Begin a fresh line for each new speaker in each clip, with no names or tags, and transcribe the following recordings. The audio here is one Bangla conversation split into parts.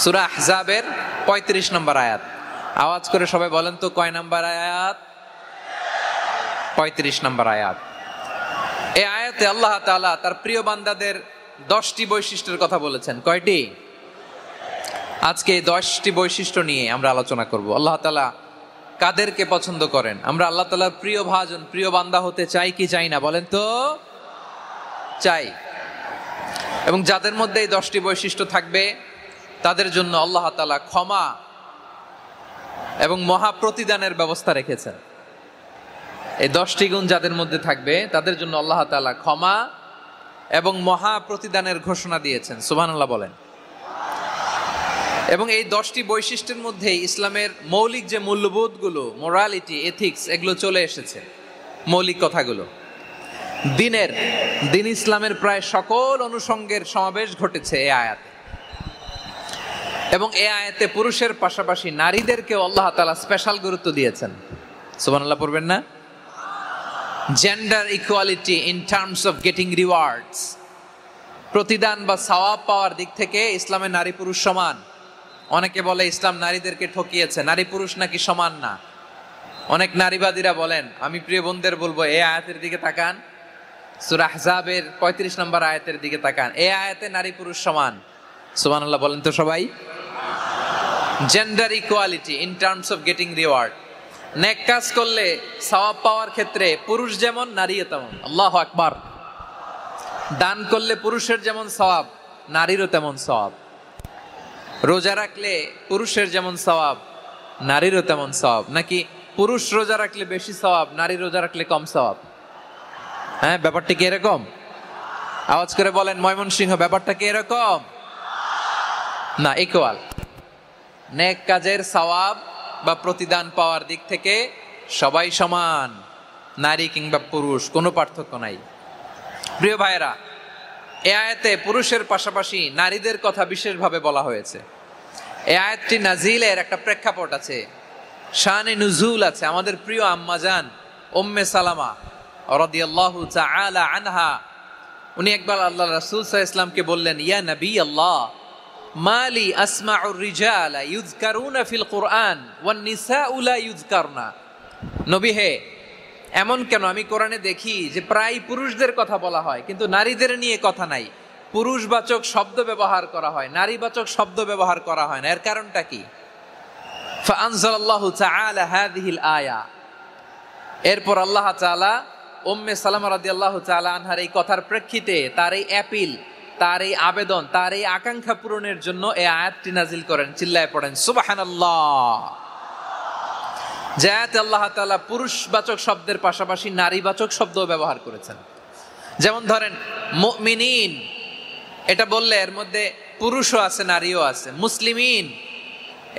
সূরা আহজাবের ৩৫ নম্বর আয়াত। আওয়াজ করে সবাই বলেন তো কয় নম্বর আয়াত? ৩৫ নম্বর আয়াত। এই আয়াতে আল্লাহ তাআলা তার প্রিয় বান্দাদের 10টি বৈশিষ্ট্যের কথা বলেছেন। কয়টি? আজকে এই 10টি বৈশিষ্ট্য নিয়ে আমরা আলোচনা করব। আল্লাহ তাআলা কাদেরকে পছন্দ করেন? আমরা আল্লাহ তাআলার প্রিয় ভাজন, প্রিয় বান্দা হতে চাই কি চাই না? বলেন তো। চাই। এবং যাদের মধ্যে এই 10টি বৈশিষ্ট্য থাকবে তাদের জন্য আল্লাহ তাআলা ক্ষমা এবং মহা প্রতিদানের ব্যবস্থা রেখেছেন। এই 10টি গুণ যাদের মধ্যে থাকবে তাদের জন্য আল্লাহ তাআলা ক্ষমা এবং মহা প্রতিদানের ঘোষণা দিয়েছেন। সুবহানাল্লাহ বলেন। এবং এই 10টি বৈশিষ্ট্যের মধ্যে ইসলামের মৌলিক যে মূল্যবোধগুলো, মোরালিটি, এথিক্স, এগুলো চলে এসেছে। মৌলিক কথাগুলো দিন ইসলামের প্রায় সকল অনুষঙ্গের সমাবেশ ঘটেছে এই আয়াতে। এবং এই আয়াতে পুরুষের পাশাপাশি নারীদেরকেও আল্লাহ তাআলা স্পেশাল গুরুত্ব দিয়েছেন। সুবহানাল্লাহ পড়বেন না? Gender equality in terms of getting rewards, প্রতিদান বা সওয়াব পাওয়ার দিক থেকে ইসলামে নারী পুরুষ সমান। অনেকে বলে ইসলাম নারীদেরকে ঠকিয়েছে, নারী পুরুষ নাকি সমান না। অনেক নারীবাদীরা বলেন, আমি প্রিয় বোনদের বলবো এই আয়াতের দিকে তাকান, সূরা আহজাবের 35 নম্বর আয়াতের দিকে তাকান। এই আয়াতে নারী পুরুষ সমান। সুবহানাল্লাহ বলেন তো সবাই। Gender equality in terms of getting reward, নেক কাজ করলে সওয়াব পাওয়ার ক্ষেত্রে পুরুষ যেমন নারীও তেমন। আল্লাহু আকবার। দান করলে পুরুষের যেমন সওয়াব, নারীরও তেমন সওয়াব। রোজা রাখলে পুরুষের যেমন সওয়াব, নারীরও তেমন সওয়াব। নাকি পুরুষ রোজা রাখলে বেশি সওয়াব, নারী রোজা রাখলে কম সওয়াব? হ্যাঁ, ব্যাপারটা কি এরকম? আওয়াজ করে বলেন ময়মনসিংহ, ব্যাপারটা কি এরকম? না, ইকুয়াল। নেক কাজের সওয়াব বা প্রতিদান পাওয়ার দিক থেকে সবাই সমান, নারী কিংবা পুরুষ, কোনো পার্থক্য নাই। প্রিয় ভাইয়েরা, এই আয়াতে পুরুষের পাশাপাশি নারীদের কথা বিশেষভাবে বলা হয়েছে। এই আয়াতটি নাজিলের একটা প্রেক্ষাপট আছে, শানে নুজুল আছে। আমাদের প্রিয় আম্মাজান উম্মে সালামা রাদিয়াল্লাহু তাআলা আনহা, উনি একবার আল্লাহ রাসূল সাল্লাল্লাহু আলাইহি ওয়াসাল্লামকে বললেন, ইয়া নবী আল্লাহ, মালি আসমাউর রিজালা ইউযকারুনা ফিল কুরআন ওয়ান নিসাউ লা ইউযকারনা। নবী হে, এমন কেন আমি কোরআনে দেখি যে প্রায় পুরুষদের কথা বলা হয় কিন্তু নারীদের নিয়ে কথা নাই। পুরুষবাচক শব্দ ব্যবহার করা হয়, নারীবাচক শব্দ ব্যবহার করা হয় না। এর কারণটা কি? ফাআনজালাল্লাহু তাআলা হাযিহিল আয়া। এরপর আল্লাহ তাআলা উম্মে সালামা রাদিয়াল্লাহু তাআলা আনহার এই কথার প্রেক্ষিতে তার এই অ্যাপিল, তার এই আবেদন, তার এই আকাঙ্ক্ষা পূরণের জন্য এই আয়াতটি নাজিল করেন। চিল্লায় পড়েন সুবহানাল্লাহ। যে আয়াতে আল্লাহ তাআলা পুরুষবাচক শব্দের পাশাপাশি নারীবাচক শব্দও ব্যবহার করেছেন। যেমন ধরেন মুমিনিন, এটা বললে এর মধ্যে পুরুষও আছে নারীও আছে। মুসলিমিন,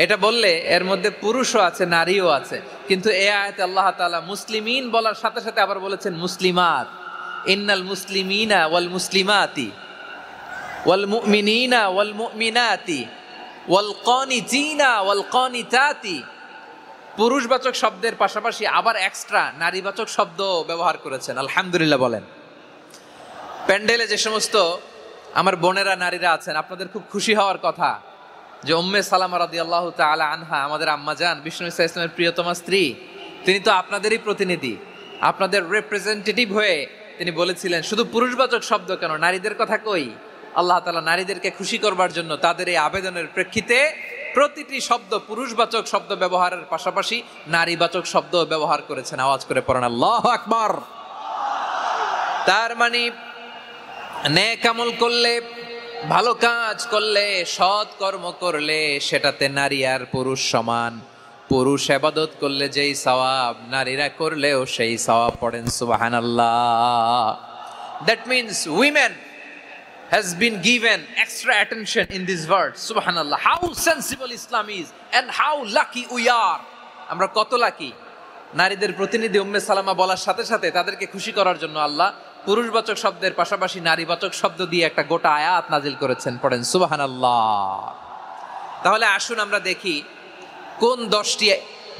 এটা বললে এর মধ্যে পুরুষও আছে নারীও আছে। কিন্তু এই আয়াতে আল্লাহ তাআলা মুসলিমিন বলার সাথে সাথে আবার বলেছেন মুসলিমাত। ইন্নাল মুসলিমিনা ওয়াল মুসলিমাতি ওয়াল মুমিনিনা ওয়াল মুমিনাতি ওয়াল কানিতিনা ওয়াল কানিতাতি। পুরুষবাচক শব্দের পাশাপাশি আবার এক্সট্রা নারীবাচক শব্দ ব্যবহার করেছেন। আলহামদুলিল্লাহ বলেন। প্যান্ডেলে যে সমস্ত আমার বোনেরা নারীরা আছেন, আপনাদের খুব খুশি হওয়ার কথা যে উম্মে সালামা রাদিয়াল্লাহু তাআলা আনহা, আমাদের আম্মাজান বিষ্ণু ইসা ইসলামের প্রিয়তমা স্ত্রী, তিনি তো আপনাদেরই প্রতিনিধি, আপনাদের রিপ্রেজেন্টেটিভ হয়ে তিনি বলেছিলেন শুধু পুরুষবাচক শব্দ কেন, নারীদের কথা কই। আল্লাহ তাআলা নারীদেরকে খুশি করবার জন্য তাদের এই আবেদনের প্রেক্ষিতে প্রতিটি শব্দ পুরুষবাচক শব্দ ব্যবহারের পাশাপাশি নারীবাচক শব্দ ব্যবহার করেছেন। আওয়াজ করে পড়েন আল্লাহু আকবার। তার মানে নেক আমল করলে, ভালো কাজ করলে, সৎ কর্ম করলে সেটাতে নারী আর পুরুষ সমান। পুরুষ ইবাদত করলে যেই সওয়াব, নারীরা করলেও সেই সওয়াব। পড়েন সুবহানাল্লাহ। That means women has been given extra attention in this verse. Subhanallah, how sensible Islam is and how lucky we are. আমরা কত লাকি। নারীদের প্রতিনিধি উম্মে সালামা বলার সাথে সাথে তাদেরকে খুশি করার জন্য আল্লাহ পুরুষবাচক শব্দের পাশাপাশি নারীবাচক শব্দ দিয়ে একটা গোটা আয়াত নাজিল করেছেন। পড়েন সুবহানাল্লাহ। তাহলে আসুন আমরা দেখি কোন 10টি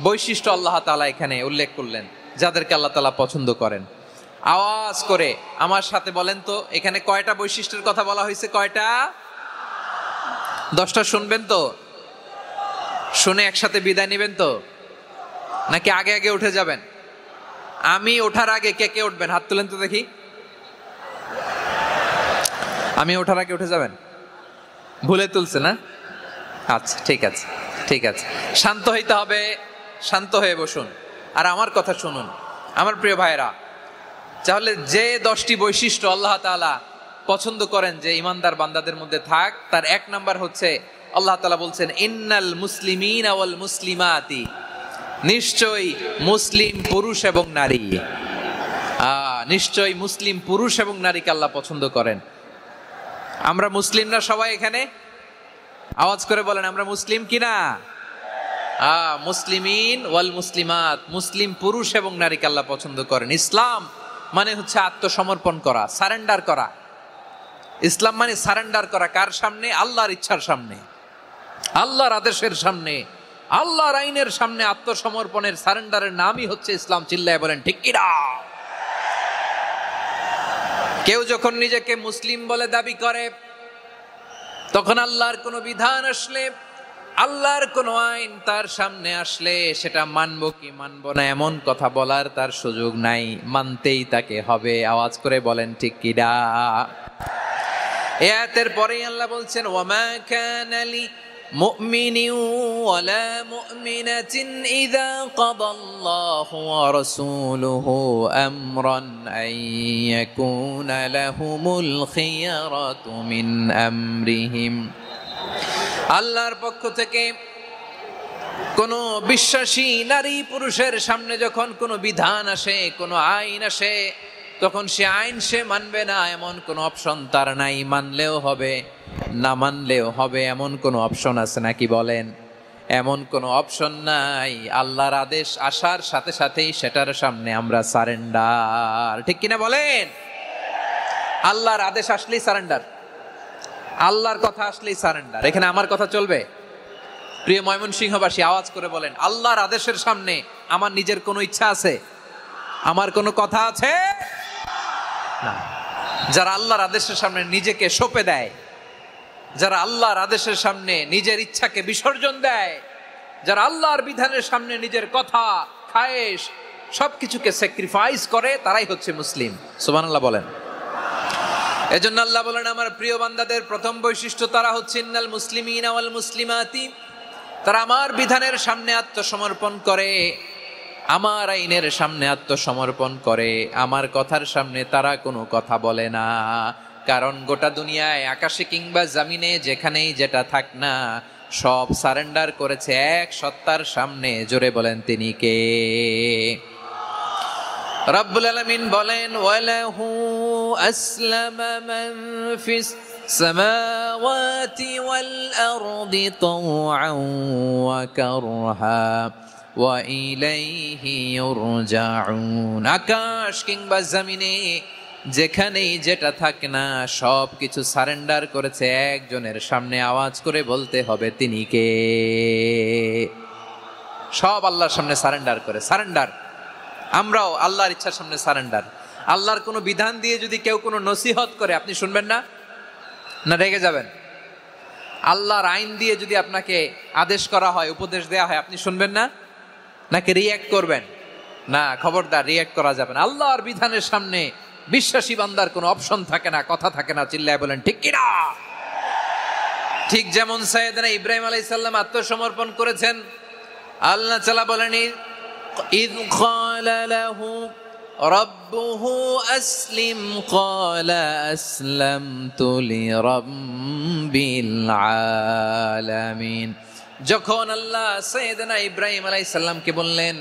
বৈশিষ্ট্য আল্লাহ তাআলা এখানে উল্লেখ করলেন যাদেরকে আল্লাহ তাআলা পছন্দ করেন। আওয়াজ করে আমার সাথে বলেন তো, এখানে কয়টা বৈশিষ্ট্যের কথা বলা হয়েছে? কয়টা? 10টা শুনবেন তো? শুনে একসাথে বিদায় নেবেন তো, নাকি আগে আগে উঠে যাবেন? আমি ওঠার আগে কে কে উঠবেন হাত তুলেন তো দেখি। আমি ওঠার আগে উঠে যাবেন? ভুলে তুলছে না? আচ্ছা, ঠিক আছে, ঠিক আছে। শান্ত হইতে হবে, শান্ত হয়ে বসুন আর আমার কথা শুনুন আমার প্রিয় ভাইরা। তাহলে যে 10টি বৈশিষ্ট্য আল্লাহ তাআলা পছন্দ করেন যে ইমানদার বান্দাদের মধ্যে থাক, তার 1 নাম্বার হচ্ছে আল্লাহ তাআলা বলছেন ইন্নাল মুসলিমিনা ওয়াল মুসলিমাতি, নিশ্চয়ই মুসলিম পুরুষ এবং নারী। নিশ্চয়ই মুসলিম পুরুষ এবং নারীকে আল্লাহ পছন্দ করেন। আমরা মুসলিমরা সবাই এখানে? আওয়াজ করে বলেন আমরা মুসলিম কিনা? মুসলিমিন ওয়াল মুসলিমাত, মুসলিম পুরুষ এবং নারীকে আল্লাহ পছন্দ করেন। ইসলাম মানে হচ্ছে আত্মসমর্পণ করা, সারেন্ডার করা। ইসলাম মানে সারেন্ডার করা কার সামনে? আল্লাহর ইচ্ছার সামনে, আল্লাহর আদেশের সামনে, আল্লাহর আইনের সামনে আত্মসমর্পণের সারেন্ডারের নামই হচ্ছে ইসলাম। চিল্লায় বলেন ঠিক কিনা? কেউ যখন নিজেকে মুসলিম বলে দাবি করে, তখন আল্লাহর কোনো বিধান আসলে, আল্লাহর কোনো আইন তার সামনে আসলে সেটা মানবো কি মানবো না এমন কথা বলার তার সুযোগ নাই, মানতেই তাকে হবে। আওয়াজ করে বলেন ঠিক কিনা? এই আয়াতের পরেই আল্লাহ বলছেন ওয়ামা কানা লি মুমিনিন ওয়ালা মুমিনাতিন ইযা কাদাল্লাহু ওয়া রাসূলুহু আমরান আন ইয়াকুনা লাহুমুল খিয়ারাতু মিন আমরিহিম। আল্লাহর পক্ষ থেকে কোনো বিশ্বাসী নারী পুরুষের সামনে যখন কোনো বিধান আসে, কোনো আইন আসে, তখন সে আইন সে মানবে না এমন কোনো অপশন তার নাই। মানলেও হবে, না মানলেও হবে এমন কোনো অপশন আছে নাকি বলেন? এমন কোনো অপশন নাই। আল্লাহর আদেশ আসার সাথে সাথেই সেটার সামনে আমরা সারেন্ডার। ঠিক কিনা বলেন? আল্লাহর আদেশ আসলেই সারেন্ডার, আল্লাহর কথা আসলেই সারেন্ডার। এখানে আমার কথা চলবে? প্রিয় ময়মনসিংহবাসী আওয়াজ করে বলেন আল্লাহর আদেশের সামনে আমার নিজের কোনো ইচ্ছা আছে? আমার কোনো কথা আছে? না। যারা আল্লাহর আদেশের সামনে নিজেকে সঁপে দেয়, যারা আল্লাহর আদেশের সামনে নিজের ইচ্ছাকে বিসর্জন দেয়, যারা আল্লাহর বিধানের সামনে নিজের কথা, খায়েশ সবকিছুকে স্যাক্রিফাইস করে, তারাই হচ্ছে মুসলিম। সুবহানাল্লাহ বলেন। এজন্য আল্লাহ বলেন আমার প্রিয় বান্দাদের প্রথম বৈশিষ্ট্য তারা হচ্ছে ইন্নাল মুসলিমিনা ওয়াল মুসলিমাতি, তারা আমার বিধানের সামনে আত্মসমর্পণ করে, আমার আইনের সামনে আত্মসমর্পণ করে, আমার কথার সামনে তারা কোনো কথা বলে না। কারণ গোটা দুনিয়ায় আকাশে কিংবা জমিনে যেখানেই যেটা থাক না, সব সারেন্ডার করেছে এক সত্তার সামনে। জোরে বলেন তিনি কে? রব্বুল আলামিন বলেন ওয়ালাহু আসলামা মান ফিস সামাওয়াতি ওয়াল আরদি তাওআন ওয়া কারহা ওয়া ইলাইহি ইউরজাউন। আকাশ কিংবা জমিনে যেখানেই যেটা থাকে না, সব কিছু সারেন্ডার করেছে একজনের সামনে। আওয়াজ করে বলতে হবে তিনি কে? সব আল্লাহর সামনে সারেন্ডার করে। সারেন্ডার। আমরাও আল্লাহর ইচ্ছার সামনে সারেন্ডার। আল্লাহর কোনো বিধান দিয়ে যদি কেউ কোনো নসিহত করে, আপনি শুনবেন না? না রেগে যাবেন? আল্লাহর আইন দিয়ে যদি আপনাকে আদেশ করা হয়, উপদেশ দেয়া হয়, আপনি শুনবেন না? নাকি রিয়্যাক্ট করবেন? না, খবরদার, রিয়্যাক্ট করা যাবে না। আল্লাহর বিধানের সামনে বিশ্বাসী বান্দার কোনো অপশন থাকে না, কথা থাকে না। চিল্লায় বলেন ঠিক কিনা? ঠিক যেমন সাইয়েদনা ইব্রাহিম আলাইহিস সালাম আত্মসমর্পণ করেছেন। আল্লাহ তাআলা বলেন ইয ক্বালা লাহু রাব্বুহু আসলিম ক্বালা আসলামতু লিরাব্বিল আলামিন। যখন আল্লাহ সাইয়েদনা ইব্রাহিম আলাইহিস সালামকে বললেন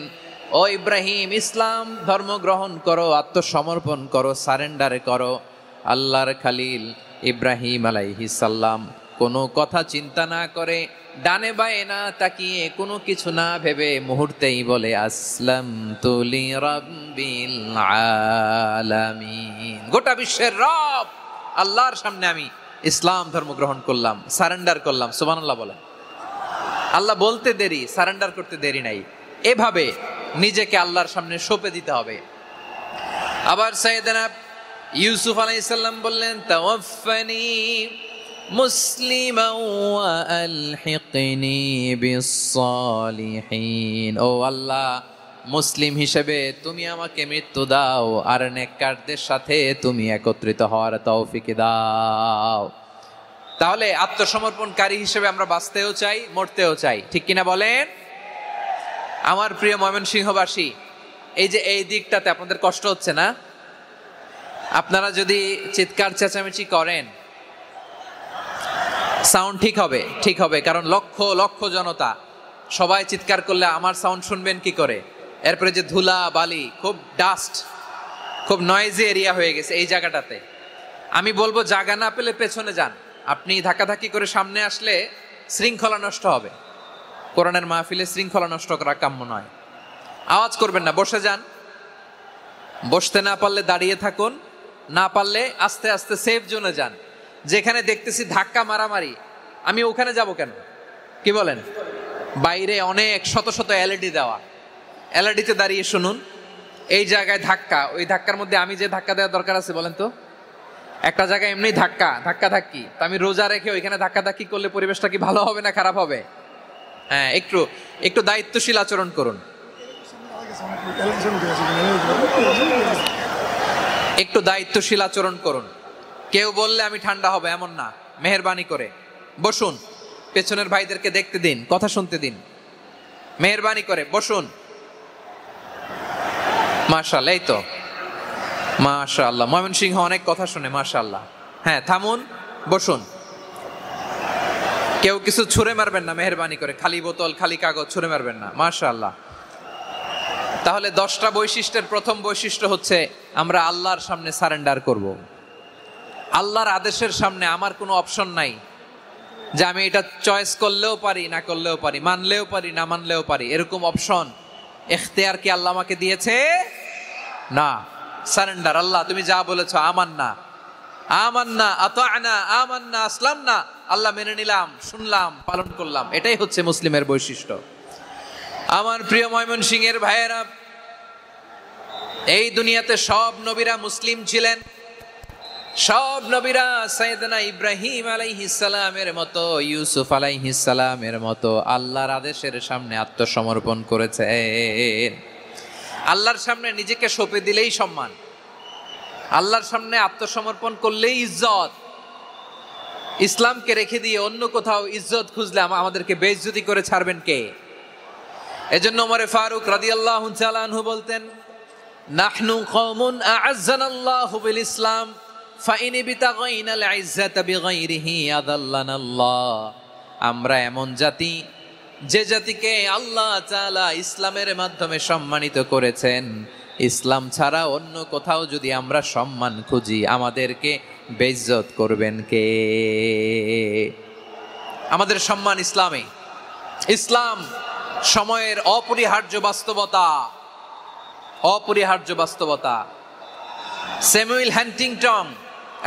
ও ইব্রাহিম, ইসলাম ধর্ম গ্রহণ করো, আত্মসমর্পণ করো, সারেন্ডার করো, আল্লাহর খালিল ইব্রাহিম আলাইহিস সালাম কোনো কথা চিন্তা না করে, ডানে বায়ে না তাকিয়ে, কোনো কিছু না ভেবে মুহূর্তেই বলে আসলামতু লিরাব্বিল আলামিন। গোটা বিশ্বের রব আল্লাহর সামনে আমি ইসলাম ধর্ম গ্রহণ করলাম, সারেন্ডার করলাম। সুবহানাল্লাহ বলেন। আল্লাহ বলতে দেরি, সারেন্ডার করতে দেরি নাই। এভাবে নিজেকে আল্লাহর সামনে সঁপে দিতে হবে। আবার সাইয়েদনা ইউসুফ আলাইহিস সালাম বললেন তাওয়াফানি মুসলিমা ওয়া আলহিকনি বিস-সালিহিন। ও আল্লাহ, মুসলিম হিসেবে তুমি আমাকে মৃত্যু দাও, আর নেককারদের সাথে তুমি একত্রিত হওয়ার তৌফিক দাও। তাহলে আত্মসমর্পণকারী হিসেবে আমরা বাঁচতেও চাই, মরতেও চাই, ঠিক কিনা বলেন? আমার প্রিয় ময়মনসিংহবাসী, এই যে এই দিকটাতে আপনাদের কষ্ট হচ্ছে না? আপনারা যদি চিৎকার চেঁচামেচি করেন, সাউন্ড ঠিক হবে, ঠিক হবে, কারণ লক্ষ লক্ষ জনতা, সবাই চিৎকার করলে আমার সাউন্ড শুনবেন কি করে? এরপরে যে ধুলা বালি, খুব ডাস্ট, খুব নয়েজি এরিয়া হয়ে গেছে এই জায়গাটাতে। আমি বলবো জায়গা না পেলে পেছনে যান। আপনি ধাক্কাধাক্কি করে সামনে আসলে শৃঙ্খলা নষ্ট হবে। কোরআনের মাহফিলে শৃঙ্খলা নষ্ট করা কাম্য নয়। আওয়াজ করবেন না, বসে যান। বসতে না পারলে দাঁড়িয়ে থাকুন, না পারলে আস্তে আস্তে সেফ জোনে যান। যেখানে দেখতেছি ধাক্কা মারামারি, আমি ওখানে যাব কেন? কি বলেন? বাইরে অনেক শত শত এলইডি দেওয়া, এলইডিতে দাঁড়িয়ে শুনুন। এই জায়গায় ধাক্কা, ওই ধাক্কার মধ্যে আমি যে ধাক্কা দেওয়ার দরকার আছে বলেন তো? একটা জায়গায় এমনি ধাক্কা ধাক্কি, তা আমি রোজা রেখে ওইখানে ধাক্কি করলে পরিবেশটা কি ভালো হবে না খারাপ হবে? হ্যাঁ, একটু একটু দায়িত্বশীল আচরণ করুন, একটু দায়িত্বশীল আচরণ করুন। কেউ বললে আমি ঠান্ডা হবে এমন না, মেহেরবানি করে বসুন। পেছনের ভাইদেরকে দেখতে দিন, কথা শুনতে দিন, মেহেরবানি করে বসুন। মাশাআল্লাহ, এই তো মাশাআল্লাহ, ময়মনসিংহ অনেক কথা শুনে, মাশাআল্লাহ। হ্যাঁ, থামুন, বসুন। কেউ কিছু ছুঁড়ে মারবেন না, মেহেরবানি করে, খালি বোতল খালি কাগজ ছুঁড়ে মারবেন না, মাশাআল্লাহ। তাহলে 10টা বৈশিষ্ট্যের প্রথম বৈশিষ্ট্য হচ্ছে আমরা আল্লাহর সামনে সারেন্ডার করব। আল্লাহর আদেশের সামনে আমার কোনো অপশন নাই যে আমি এটা চয়েস করলেও পারি, না করলেও পারি, মানলেও পারি, না মানলেও পারি, এরকম অপশন এখতিয়ার কি আল্লাহ আমাকে দিয়েছে? না। সারেন্ডার, আল্লাহ তুমি যা বলেছো, আমান্না আমান্না আতা'না আমান্না আসলামনা, আল্লাহ মেনে নিলাম, শুনলাম, পালন করলাম। এটাই হচ্ছে মুসলিমের বৈশিষ্ট্য। আমার প্রিয় ময়মনসিংহের ভাইয়েরা, এই দুনিয়াতে সব নবীরা মুসলিম ছিলেন। সব নবীরা সাইয়েদনা ইব্রাহিম আলাইহিস সালামের মতো, ইউসুফ আলাইহিস সালামের মতো আল্লাহর আদেশের সামনে আত্মসমর্পণ করেছেন। আল্লাহর সামনে নিজেকে সঁপে দিলেই সম্মান, আল্লাহর সামনে আত্মসমর্পণ করলেই ইজ্জত। ইসলামকে রেখে দিয়ে অন্য কোথাও ইজ্জত খুঁজলে আমাদেরকে বেইজ্জতি করে ছাড়বেন কে? এজন্য ওমর ফারুক রাদিয়াল্লাহু তাআলা আনহু বলতেন, নাহনু কওমুন আ'আজ্জানাল্লাহু বিল ইসলাম ফাইন বিতাগাইনাল ইজ্জাতা বিগাইরিহি আযাল্লানাল্লাহ। আমরা এমন জাতি, যে জাতিকে আল্লাহ তাআলা ইসলামের মাধ্যমে সম্মানিত করেছেন। ইসলাম ছাড়া অন্য কোথাও যদি আমরা সম্মান খুঁজি, আমাদেরকে বেইজ্জত করবেন কে? আমাদের সম্মান ইসলামে। ইসলাম সময়ের অপরিহার্য বাস্তবতা, অপরিহার্য বাস্তবতা। স্যামুয়েল হ্যান্টিংটন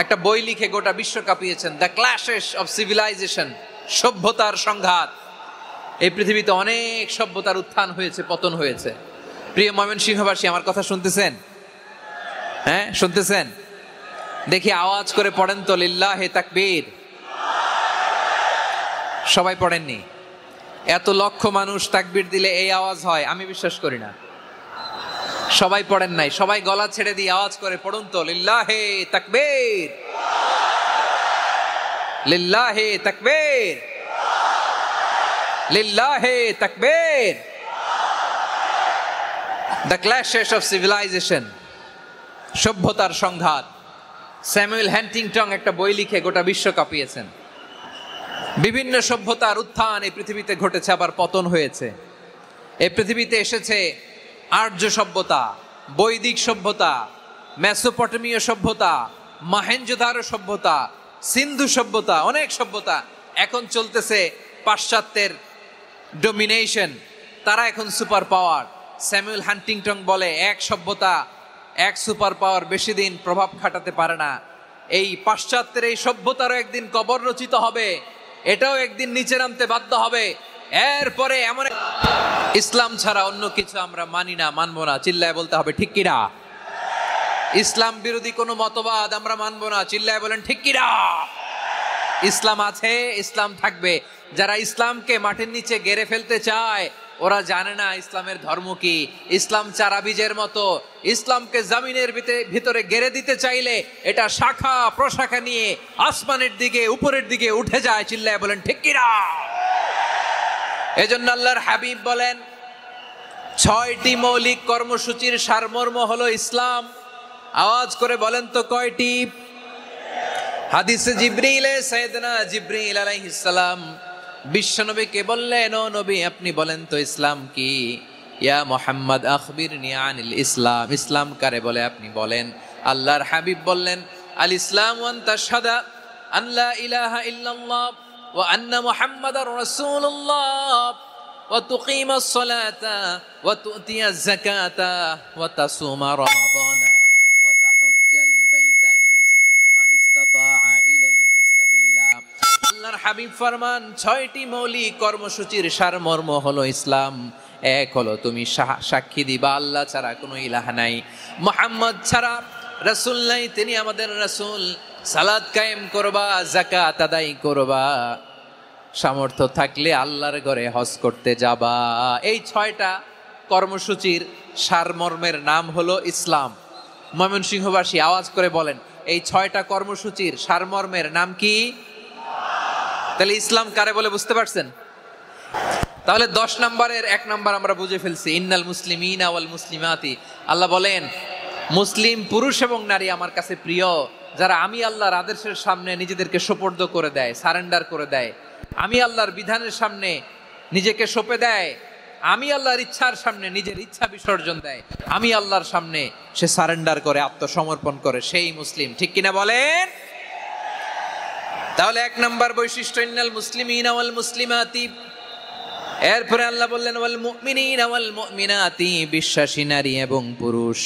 একটা বই লিখে গোটা বিশ্ব কাঁপিয়েছেন, দ্য ক্ল্যাশেস অফ সিভিলাইজেশন, সভ্যতার সংঘাত। এই পৃথিবীতে অনেক সভ্যতার উত্থান হয়েছে, পতন হয়েছে। প্রিয় ময়মনসিংহবাসী, আমার কথা শুনতেছেন? হ্যাঁ, শুনতেছেন? দেখি আওয়াজ করে পড়েন তো, লিল্লাহে তাকবীর। সবাই পড়েননি? এত লক্ষ মানুষ তাকবীর দিলে এই আওয়াজ হয়? আমি বিশ্বাস করি না। সবাই পড়েন নাই, সবাই গলা ছেড়ে দিয়ে আওয়াজ করে পড়ুন তো, লিল্লাহে তাকবীর, লিল্লাহে তাকবীর, লিল্লাহে তাকবীর। দ্য ক্ল্যাশেস অফ সিভিলাইজেশন, সভ্যতার সংঘাত। স্যামুয়েল হ্যান্টিংটন একটা বই লিখে গোটা বিশ্ব কাঁপিয়েছেন। বিভিন্ন সভ্যতার উত্থান এই পৃথিবীতে ঘটেছে, আবার পতন হয়েছে। এই পৃথিবীতে এসেছে আর্য সভ্যতা, বৈদিক সভ্যতা, মেসোপটেমীয় সভ্যতা, মহেঞ্জোদারো সভ্যতা, সিন্ধু সভ্যতা, অনেক সভ্যতা। এখন চলতেছে পাশ্চাত্যের ডোমিনেশন, তারা এখন সুপার পাওয়ার। স্যামুয়েল হ্যান্টিংটন বলে, এক সভ্যতা, এক সুপার পাওয়ার বেশি দিন প্রভাব খাটাতে পারে না। এই পাশ্চাত্যের এই সভ্যতারও একদিন কবর রচিত হবে, এটাও একদিন নিচে নামতে বাধ্য হবে। এরপরে এমন ইসলাম ছাড়া অন্য কিছু আমরা মানি না, মানবো না। চিল্লায় বলতে হবে ঠিক কিনা? ইসলাম বিরোধী কোনো মতবাদ আমরা মানবো না। চিল্লায় বলেন ঠিক কিনা? ইসলাম আছে, ইসলাম থাকবে। যারা ইসলামকে মাটির নিচে গেড়ে ফেলতে চায় ওরা জানে না ইসলামের ধর্ম কি। ইসলাম চারা বীজের মতো, ইসলামকে জমিনের ভিতরে গেড়ে দিতে চাইলে এটা শাখা প্রশাখা নিয়ে আসমানের দিকে উপরের দিকে উঠে যায়। চিল্লায় বলেন ঠিক কিনা? এজন্য আল্লাহর হাবিব বলেন 6টি মৌলিক কর্মসূচির সারমর্ম হলো ইসলাম। আওয়াজ করে বলেন তো কয়টি? হাদিসে জিবরিল, সাইয়েদনা জিবরিল আলাইহিস সালাম বিশ্বনবীকে বললেন, ও নবী আপনি বলেন তো ইসলাম কি? ইয়া মুহাম্মদ আখবিরনি আনিল ইসলাম, ইসলাম কারে বলে আপনি বলেন। আল্লাহর হাবিব বললেন, আল ইসলাম আন তাশহাদা আন লা ইলাহা ইল্লাল্লাহ ওয়া আন্না মুহাম্মাদার রাসূলুল্লাহ ওয়া তুকিমাস সালাতা ওয়া তুতিয়াজ যাকাতা ওয়া তাসুমা রমাদানা ওয়া তাহুজ্জাল বাইতা মান ইসতাতাআ ইলাইহি সাবিলা। আল্লাহর হাবিব ফরমান 6টি মৌলিক কর্মসূচির সারমর্ম হলো ইসলাম। এক হলো তুমি সাক্ষী দিবা আল্লাহ ছাড়া কোনো ইলাহ নাই, মুহাম্মদ ছাড়া রাসূল নাই, তিনি আমাদের রাসূল। সালাত কায়েম করবা, যাকাত আদায় করবা, সামর্থ্য থাকলে আল্লাহর ঘরে হজ করতে যাবা। এই 6টা কর্মসূচির সারমর্মের নাম হলো ইসলাম। ময়মনসিংহবাসী আওয়াজ করে বলেন, এই 6টা কর্মসূচির সারমর্মের নাম কি? তাহলে ইসলাম কারে বলে বুঝতে পারছেন? তাহলে 10 নম্বরের 1 নম্বর আমরা বুঝে ফেলছি, ইন্নাল মুসলিমিনা ওয়াল মুসলিমাতি। আল্লাহ বলেন মুসলিম পুরুষ এবং নারী আমার কাছে প্রিয়, যারা আমি আল্লাহর আদেশের সামনে নিজেদেরকে সোপর্দ করে দেয়, সারেন্ডার করে দেয়, আমি আল্লাহর বিধানের সামনে নিজেকে সঁপে দেয়, আমি আল্লাহর ইচ্ছার সামনে নিজের ইচ্ছা বিসর্জন দেয়, আমি আল্লাহর সামনে সে সারেন্ডার করে, আত্মসমর্পণ করে, সেই মুসলিম। ঠিক কিনা বলেন? তাহলে 1 নম্বর বৈশিষ্ট্য ইন্নাল মুসলিমিনা ওয়াল মুসলিমাতি। এরপরে আল্লাহ বললেন ওয়াল মুমিনিনা ওয়াল মুমিনাতি, বিশ্বাসী নারী এবং পুরুষ,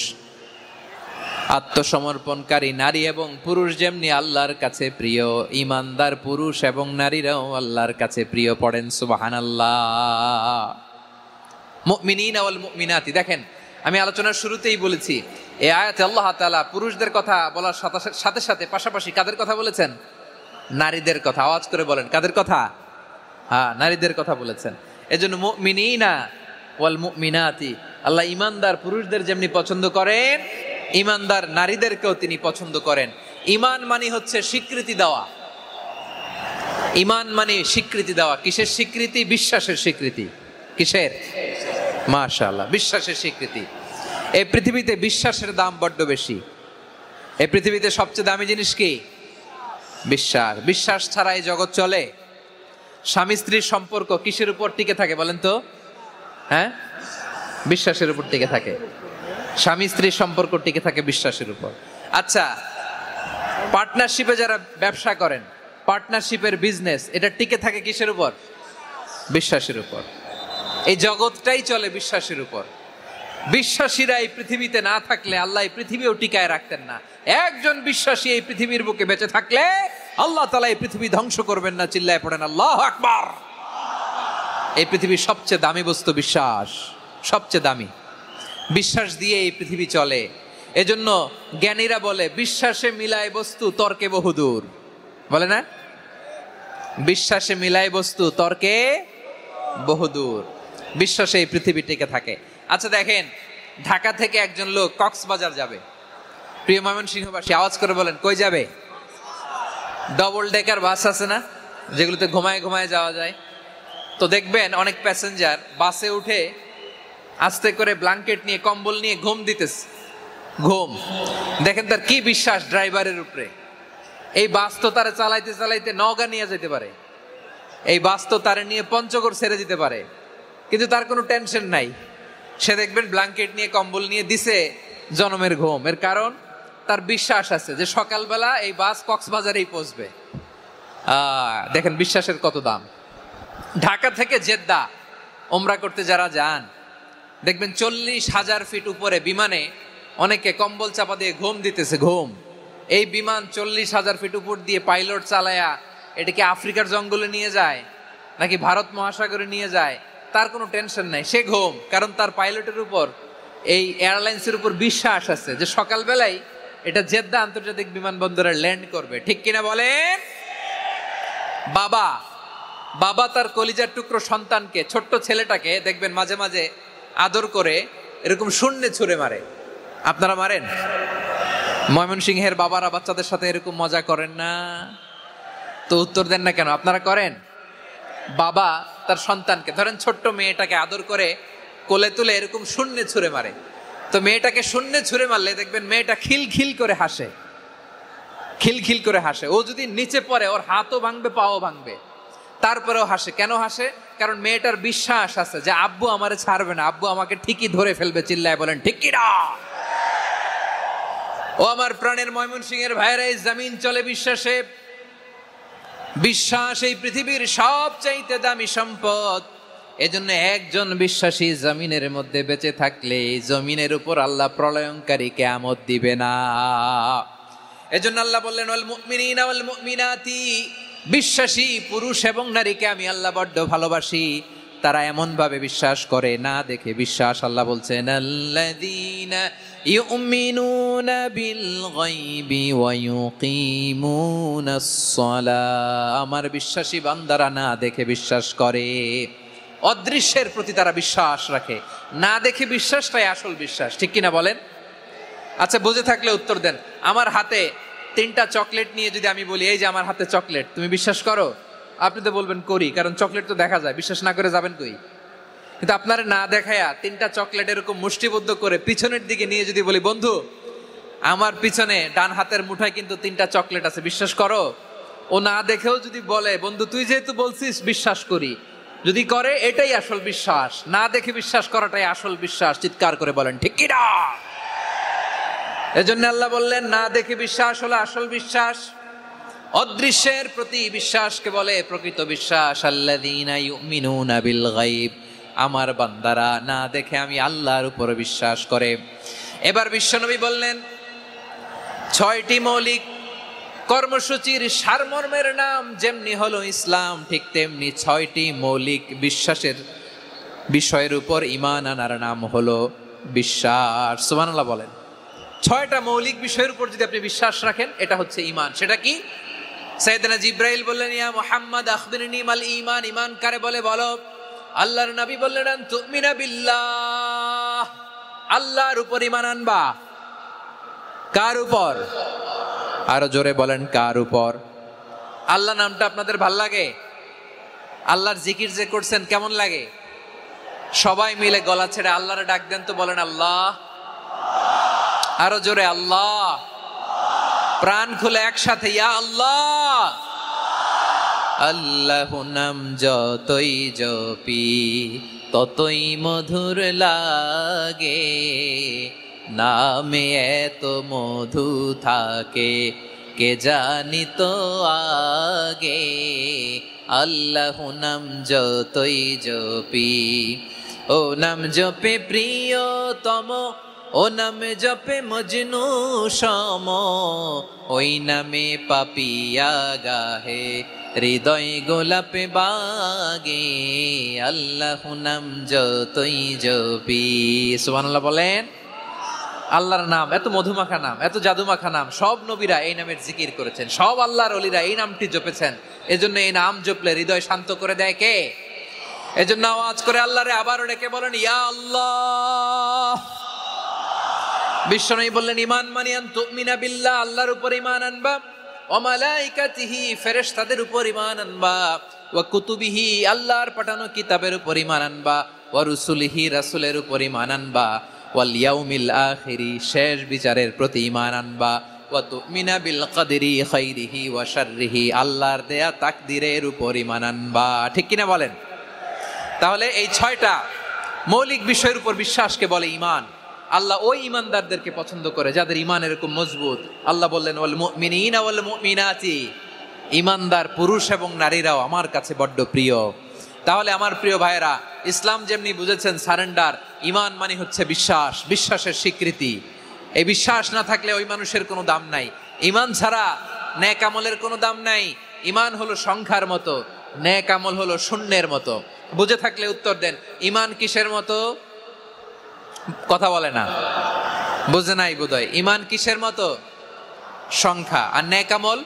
আত্মসমর্পণকারী নারী এবং পুরুষ যেমনি আল্লাহর কাছে প্রিয়, ইমানদার পুরুষ এবং নারীরাও আল্লাহর কাছে প্রিয়। পড়েন সুবহানাল্লাহ। মুমিনিনা ওয়াল মুমিনাতি। দেখেন আমি আলোচনার শুরুতেই বলেছি এই আয়াতে আল্লাহ তাআলা পুরুষদের কথা বলার সাথে সাথে পাশাপাশি কাদের কথা বলেছেন? নারীদের কথা। আওয়াজ করে বলেন কাদের কথা? হ্যাঁ, নারীদের কথা বলেছেন। এজন্য মুমিনিনা ওয়াল মুমিনাতি, আল্লাহ ইমানদার পুরুষদের যেমনি পছন্দ করেন, ইমানদার নারীদেরকেও তিনি পছন্দ করেন। ঈমান মানে হচ্ছে স্বীকৃতি দেওয়া। ঈমান মানে স্বীকৃতি দেওয়া। কিসের স্বীকৃতি? বিশ্বাসের স্বীকৃতি। কিসের? মাশাআল্লাহ, বিশ্বাসের স্বীকৃতি। এই পৃথিবীতে বিশ্বাসের দাম বড্ড বেশি। এই পৃথিবীতে সবচেয়ে দামি জিনিস কি? বিশ্বাস। বিশ্বাস ছাড়া এই জগৎ চলে? স্বামী স্ত্রীর সম্পর্ক কিসের উপর টিকে থাকে বলেন তো? হ্যাঁ, বিশ্বাসের উপর টিকে থাকে। স্বামী স্ত্রীর সম্পর্ক টিকে থাকে বিশ্বাসের উপর। আচ্ছা, পার্টনারশিপে যারা ব্যবসা করেন, পার্টনারশিপের বিজনেস, এটা টিকে থাকে কিসের উপর? বিশ্বাসের উপর। এই জগৎটাই চলে বিশ্বাসের উপর। বিশ্বাসীরা এই পৃথিবীতে না থাকলে আল্লাহ এই পৃথিবীও টিকায় রাখতেন না। একজন বিশ্বাসী এই পৃথিবীর বুকে বেঁচে থাকলে আল্লাহ তাআলা এই পৃথিবী ধ্বংস করবেন না। চিল্লায় পড়েন আল্লাহু আকবার। এই পৃথিবীর সবচেয়ে দামি বস্তু বিশ্বাস, সবচেয়ে দামি। বিশ্বাস দিয়ে এই পৃথিবী চলে। এজন্য জ্ঞানীরা বলে বিশ্বাসে মিলায় বস্তু, তর্কে বহুদূর। বলে না? বিশ্বাসে মিলায় বস্তু, তর্কে বহুদূর। বিশ্বাসে এই পৃথিবী টিকে থাকে। আচ্ছা দেখেন, ঢাকা থেকে একজন লোক কক্সবাজার যাবে। প্রিয় ময়মনসিংহবাসী আওয়াজ করে বলেন কই যাবে? ডবল ডেকার বাস আছে না, যেগুলোতে ঘুমায় ঘুমায় যাওয়া যায়। তো দেখবেন অনেক প্যাসেঞ্জার বাসে উঠে আস্তে করে ব্ল্যাঙ্কেট নিয়ে, কম্বল নিয়ে ঘুম দিতেছে। ঘুম দেখেন তার কি বিশ্বাস ড্রাইভারের উপরে। এই বাস তো তারা চালাইতে চালাইতে নওগাঁ নিয়ে যেতে পারে, এই বাস তো তারা নিয়ে পঞ্চগড় ছেড়ে দিতে পারে, কিন্তু তার কোনো টেনশন নাই। সে দেখবেন ব্ল্যাঙ্কেট নিয়ে, কম্বল নিয়ে দিছে জনমের ঘুম। এর কারণ তার বিশ্বাস আছে যে সকালবেলা এই বাস কক্সবাজারেই পৌঁছবে। দেখেন বিশ্বাসের কত দাম। ঢাকা থেকে জেদ্দা ওমরা করতে যারা যান, দেখবেন 40,000 ফিট উপরে বিমানে অনেকে কম্বল চাপা দিয়ে ঘুম দিতেছে। ঘুম। এই বিমান 40,000 ফিট উপর দিয়ে পাইলট চালায়া এটাকে আফ্রিকার জঙ্গলে নিয়ে যায় নাকি ভারত মহাসাগরে নিয়ে যায়, তার কোনো টেনশন নাই। সে ঘুম, কারণ তার পাইলটের উপর, এই এয়ারলাইন্সের উপর বিশ্বাস আছে যে সকালবেলায় এটা জেদ্দা আন্তর্জাতিক বিমানবন্দরে ল্যান্ড করবে। ঠিক কিনা বলেন? বাবা বাবা তার কলিজার টুকরো সন্তানকে, ছোট্ট ছেলেটাকে দেখবেন মাঝে মাঝে আদর করে এরকম শূন্যে ছুঁড়ে মারে। আপনারা মারেন? ময়মনসিংহের বাবারা বাচ্চাদের সাথে এরকম মজা করেন না? তো উত্তর দেন না কেন? আপনারা করেন? বাবা তার সন্তানকে, ধরেন ছোট্ট মেয়েটাকে আদর করে কোলে তুলে এরকম শূন্যে ছুঁড়ে মারে। তো মেয়েটাকে শূন্যে ছুঁড়ে মারলে দেখবেন মেয়েটা খিলখিল করে হাসে, খিলখিল করে হাসে। ও যদি নিচে পড়ে ওর হাতও ভাঙবে, পাও ভাঙবে, তারপরেও হাসে। কেন হাসে? কারণ মেয়েটার বিশ্বাস আছে যে আব্বু আমারে ছাড়বে না, আব্বু আমাকে ঠিকই ধরে ফেলবে। চিল্লায় বলেন ঠিক কি না? ও আমার প্রাণের ময়মনসিংহের ভাইরা, এই জমিন চলে বিশ্বাসে। বিশ্বাস এই পৃথিবীর সবচাইতে দামি সম্পদ। এজন্য একজন বিশ্বাসী জমিনের মধ্যে বেঁচে থাকলে এই জমিনের উপর আল্লাহ প্রলয়ঙ্কারী কিয়ামত দিবে না। এজন্য আল্লাহ বললেন ওয়াল মুমিনিনা ওয়াল মুমিনাতি, বিশ্বাসী পুরুষ এবং নারীকে আমি আল্লাহ বড্ড ভালোবাসি। তারা এমন ভাবে বিশ্বাস করে, না দেখে বিশ্বাস। আল্লাহ বলছেন আল্লাযীনা ইউমিনুনা বিল গায়বি ওয়া ইউকিমুনাস সালাহ, আমার বিশ্বাসী বান্দারা না দেখে বিশ্বাস করে। অদৃশ্যের প্রতি তারা বিশ্বাস রাখে, না দেখে বিশ্বাসটাই আসল বিশ্বাস। ঠিক কিনা বলেন? আচ্ছা, বুঝে থাকলে উত্তর দেন। আমার হাতে 3টা চকলেট নিয়ে যদি আমি বলি এই যে আমার হাতে চকলেট, তুমি বিশ্বাস করো? আপনি তো বলবেন করি, কারণ চকলেট তো দেখা যায়। বিশ্বাস না করে যাবেন কই? কিন্তু আপনার না দেখায়া 3টা চকলেট এরকম মুষ্টিবদ্ধ করে পিছনের দিকে নিয়ে যদি বলি বন্ধু আমার পিছনে ডান হাতের মুঠায় কিন্তু 3টা চকলেট আছে, বিশ্বাস করো? ও না দেখেও যদি বলে বন্ধু তুই যেহেতু বলছিস বিশ্বাস করি, যদি করে এটাই আসল বিশ্বাস। না দেখে বিশ্বাস করাটাই আসল বিশ্বাস। চিৎকার করে বলেন ঠিক কি না? এজন্য আল্লাহ বললেন না দেখে বিশ্বাস হলো আসল বিশ্বাস। অদৃশ্যের প্রতি বিশ্বাসকে বলে প্রকৃত বিশ্বাস। আল্লাযীনা ইউমিনুনা বিল গায়ব, আমার বান্দারা না দেখে আমি আল্লাহর উপর বিশ্বাস করে। এবার বিশ্বনবী বললেন 6টি মৌলিক কর্মসূচির সারমর্মের নাম যেমনি হলো ইসলাম, ঠিক তেমনি 6টি মৌলিক বিশ্বাসের বিষয়ের উপর ঈমান আনার নাম হলো বিশ্বাস। সুবহানাল্লাহ বলেন। 6টা মৌলিক বিষয়ের উপর যদি আপনি বিশ্বাস রাখেন এটা হচ্ছে ঈমান। সেটা কি? সাইয়েদনা জিবরাইল বললেন ইয়া মুহাম্মদ আখবিরনি মাল ঈমান, ঈমান কারে বলে বলো। আল্লাহর নবী বললেন তুমিনা বিল্লাহ, আল্লাহর উপর ঈমান আনবা। কার উপর? আরো জোরে বলেন কার উপর? আল্লাহ নামটা আপনাদের ভাল লাগে? আল্লাহর জিকির যে করছেন কেমন লাগে? সবাই মিলে গলা ছেড়ে আল্লাহরে ডাক দেন তো, বলেন আল্লাহ। আরো জোরে আল্লাহ। প্রাণ খুলে একসাথে ইয়া আল্লাহ। আল্লাহ নাম যতই জপি ততই মধুর লাগে, নামে এত মধু থাকে কে জানি তো আগে। আল্লাহ নাম যতই জপি, ও নাম জপে প্রিয়তম, ও নামে জপে মজনু সম, ওই নামে পাপিয়া গাহে হৃদয় গোলাপে বাগে। আল্লাহ নাম যতই জপি। সুবহানাল্লাহ বলেন। আল্লাহর নাম এত মধুমাখা নাম, এত জাদুমাখা নাম। সব নবীরা এই নামের জিকির করেছেন, সব আল্লাহর ওলিরা এই নামটি জপেছেন। এজন্য এই নাম জপলে হৃদয় শান্ত করে দেয় কে? এজন্য আওয়াজ করে আল্লাহরে আবারও ডেকে বলেন ইয়া আল্লাহ। বিশ্বনবী বললেন ঈমান মানে আন তুমিনা বিল্লাহ, আল্লাহর উপর ঈমান আনবা, ওয়া মালাইকাতিহি, ফেরেশতাদের উপর ঈমান আনবা, ওয়া কুতুবিহি, আল্লাহর পাঠানো কিতাবের উপর ঈমান আনবা, ওয়া রুসুলিহি, রাসূলের উপর ঈমান আনবা, ওয়াল ইয়াউমিল আখিরি, শেষ বিচারের প্রতি ঈমান আনবা, ওয়া তুমিনা বিল কদরি খাইরিহি ওয়া শাররিহি, আল্লাহর দেয়া তাকদীরের উপর ঈমান আনবা। ঠিক কিনা বলেন? তাহলে এই 6টা মৌলিক বিষয়ের উপর বিশ্বাসকে বলে ঈমান। আল্লাহ ওই ঈমানদারদেরকে পছন্দ করে যাদের ঈমান এরকম মজবুত। আল্লাহ বললেন ওয়াল মুমিনিনা ওয়াল মুমিনাতি, ঈমানদার পুরুষ এবং নারীরাও আমার কাছে বড্ড প্রিয়। তাহলে আমার প্রিয় ভাইরা, ইসলাম যেমনি বুঝেছেন সারেন্ডার, ঈমান মানে হচ্ছে বিশ্বাস, বিশ্বাসের স্বীকৃতি। এই বিশ্বাস না থাকলে ওই মানুষের কোনো দাম নাই। ঈমান ছাড়া নেক আমলের কোনো দাম নাই। ঈমান হলো সংখ্যার মতো, নেক আমল হলো শূন্যের মতো। বুঝে থাকলে উত্তর দেন। ঈমান কিসের মতো? কথা বলে না, বুঝে নাই বোধহয়। ঈমান কিসের মতো? সংখ্যা। আর নেক আমল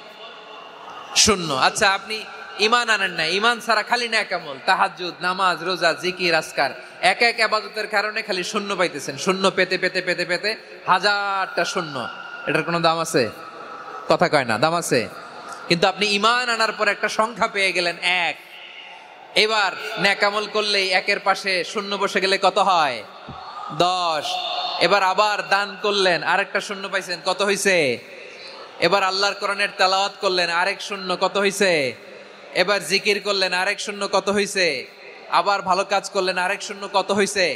শূন্য। আচ্ছা, আপনি ঈমান আনেন না, ঈমান ছাড়া খালি নেক আমল, তাহাজ্জুদ, নামাজ, রোজা, জিকির, আজকার, এক এক ইবাদতের কারণে খালি শূন্য পাইতেছেন। শূন্য পেতে পেতে পেতে পেতে হাজারটা শূন্য, এটার কোনো দাম আছে? কথা কয় না, দাম আছে? কিন্তু আপনি ঈমান আনার পর একটা সংখ্যা পেয়ে গেলেন, এক। এবার নেক আমল করলেই একের পাশে শূন্য বসে গেলে কত হয়? 10। এবার আবার দান করলেন, আরেকটা শূন্য পাইছেন, কত হইছে? এবার আল্লাহর কোরআনের তেলাওয়াত করলেন, আরেক শূন্য, কত হইছে? এবার জিকির করলেন, আরেক শূন্য, কত হইছে? আবার ভালো কাজ করলেন, আরেক শূন্য, কত হইছে?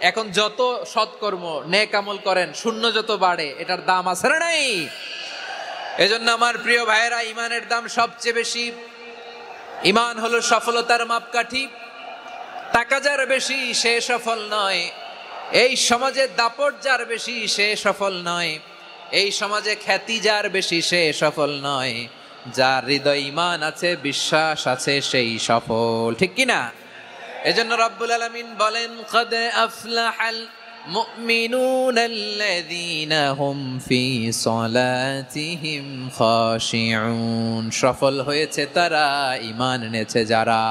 এখন যত সৎকর্ম নেক আমল করেন, শূন্য যত বাড়ে, এটার দাম আছে না নাই? এজন্য আমার প্রিয় ভাইয়েরা, ইমানের দাম সবচেয়ে বেশি। ইমান হলো সফলতার মাপকাঠি। টাকা যার বেশি সে সফল নয়, এই সমাজে দাপট যার বেশি সে সফল নয়, এই সমাজে খ্যাতি যার বেশি সে সফল নয়, যার হৃদয় ঈমান আছে, বিশ্বাস আছে, সেই সফল। ঠিক কি না? এজন্য রব্বুল আলামিন বলেন, ক্বাদ আফলাহাল মুমিনুনাল্লাযীনা হুম ফি সলাতিহিম খাশিউন। সফল হয়েছে তারা, ঈমান এনেছে যারা।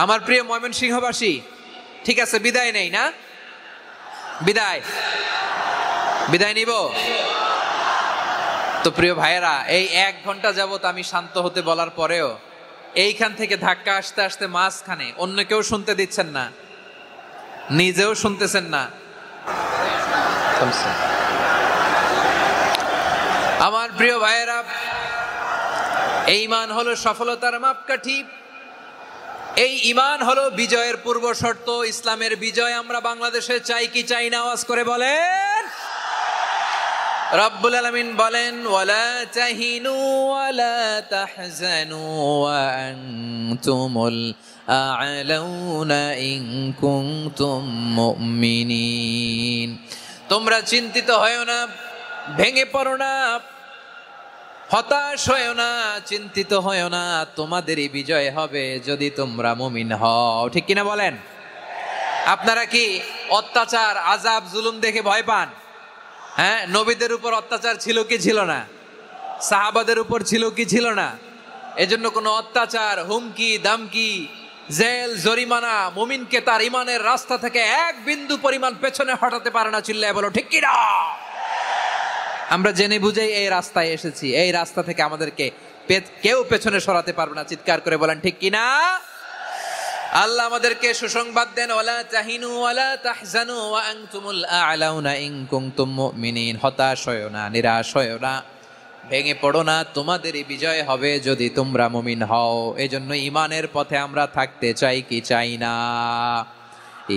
আমার প্রিয় ময়মনসিংহবাসী, ঠিক আছে, বিদায় নেই না? বিদায় নিব তো? প্রিয় ভাইয়েরা, এই 1 ঘন্টা যাবত আমি শান্ত হতে বলার পরেও এইখান থেকে ধাক্কা আসতে আসতে মাঝখানে অন্য কেউ শুনতে দিচ্ছেন না, নিজেও শুনতেছেন না। আমার প্রিয় ভাইয়েরা, এই ঈমান হলো সফলতার মাপকাঠি। এই ঈমান হলো বিজয়ের পূর্ব শর্ত। ইসলামের বিজয় আমরা বাংলাদেশে চাই কি চাই না? আওয়াজ করে বলেন। রব্বুল আলামিন বলেন, ওয়ালা তাহিনু ওয়ালা তাহজানু ওয়া আনতুমুল আ'লাউনা ইন কুনতুম মুমিনিন। তোমরা চিন্তিত হয়ো না, ভেঙে পড়ো না, হতাশ হয়ো না, চিন্তিত হয়ো না, তোমাদেরই বিজয় হবে যদি তোমরা মুমিন হও। ঠিক কিনা বলেন? আপনারা কি অত্যাচার, আযাব, জুলুম দেখে ভয় পান? হ্যাঁ, নবীদের উপর অত্যাচার ছিল কি ছিল না? সাহাবাদের উপর ছিল কি ছিল না? এজন্য কোনো অত্যাচার, হুমকি, দামকি, জেল, জরিমানা মুমিনকে তার ঈমানের রাস্তা থেকে এক বিন্দু পরিমাণ পেছনে হটাতে পারে না। চিল্লায় বলো ঠিক কি না? আমরা জেনে বুঝেই এই রাস্তায় এসেছি, এই রাস্তা থেকে আমাদেরকে কেউ পেছনে সরাতে পারবে না। চিৎকার করে বলেন ঠিক কি না? আল্লাহ আমাদেরকে সুসংবাদ দেন, ওয়ালা তাহিনু ওয়ালা তাহজানু ওয়া আনতুমুল আ'লাউনা ইন কুনতুম মুমিনিন। হতাশ হয়ো না, নিরাশ হয়ো না, ভেঙে পড়ো না, তোমাদেরই বিজয় হবে যদি তোমরা মুমিন হও। এজন্য ঈমানের পথে আমরা থাকতে চাই কি চাই না?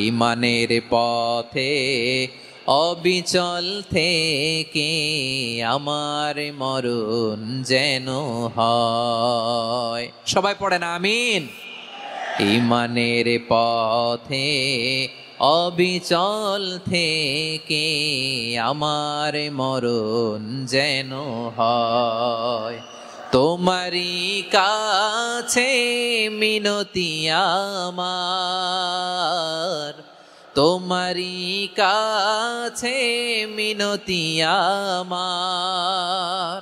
ঈমানের পথে অবিচল থেকে আমার মরণ যেন হয়। সবাই পড়েন আমিন। ঈমানের পথে অবিচল থেকে আমার মরণ যেন হয়। তোমারই কাছে মিনতি আমার, তোমারই কাছে মিনতি আমার,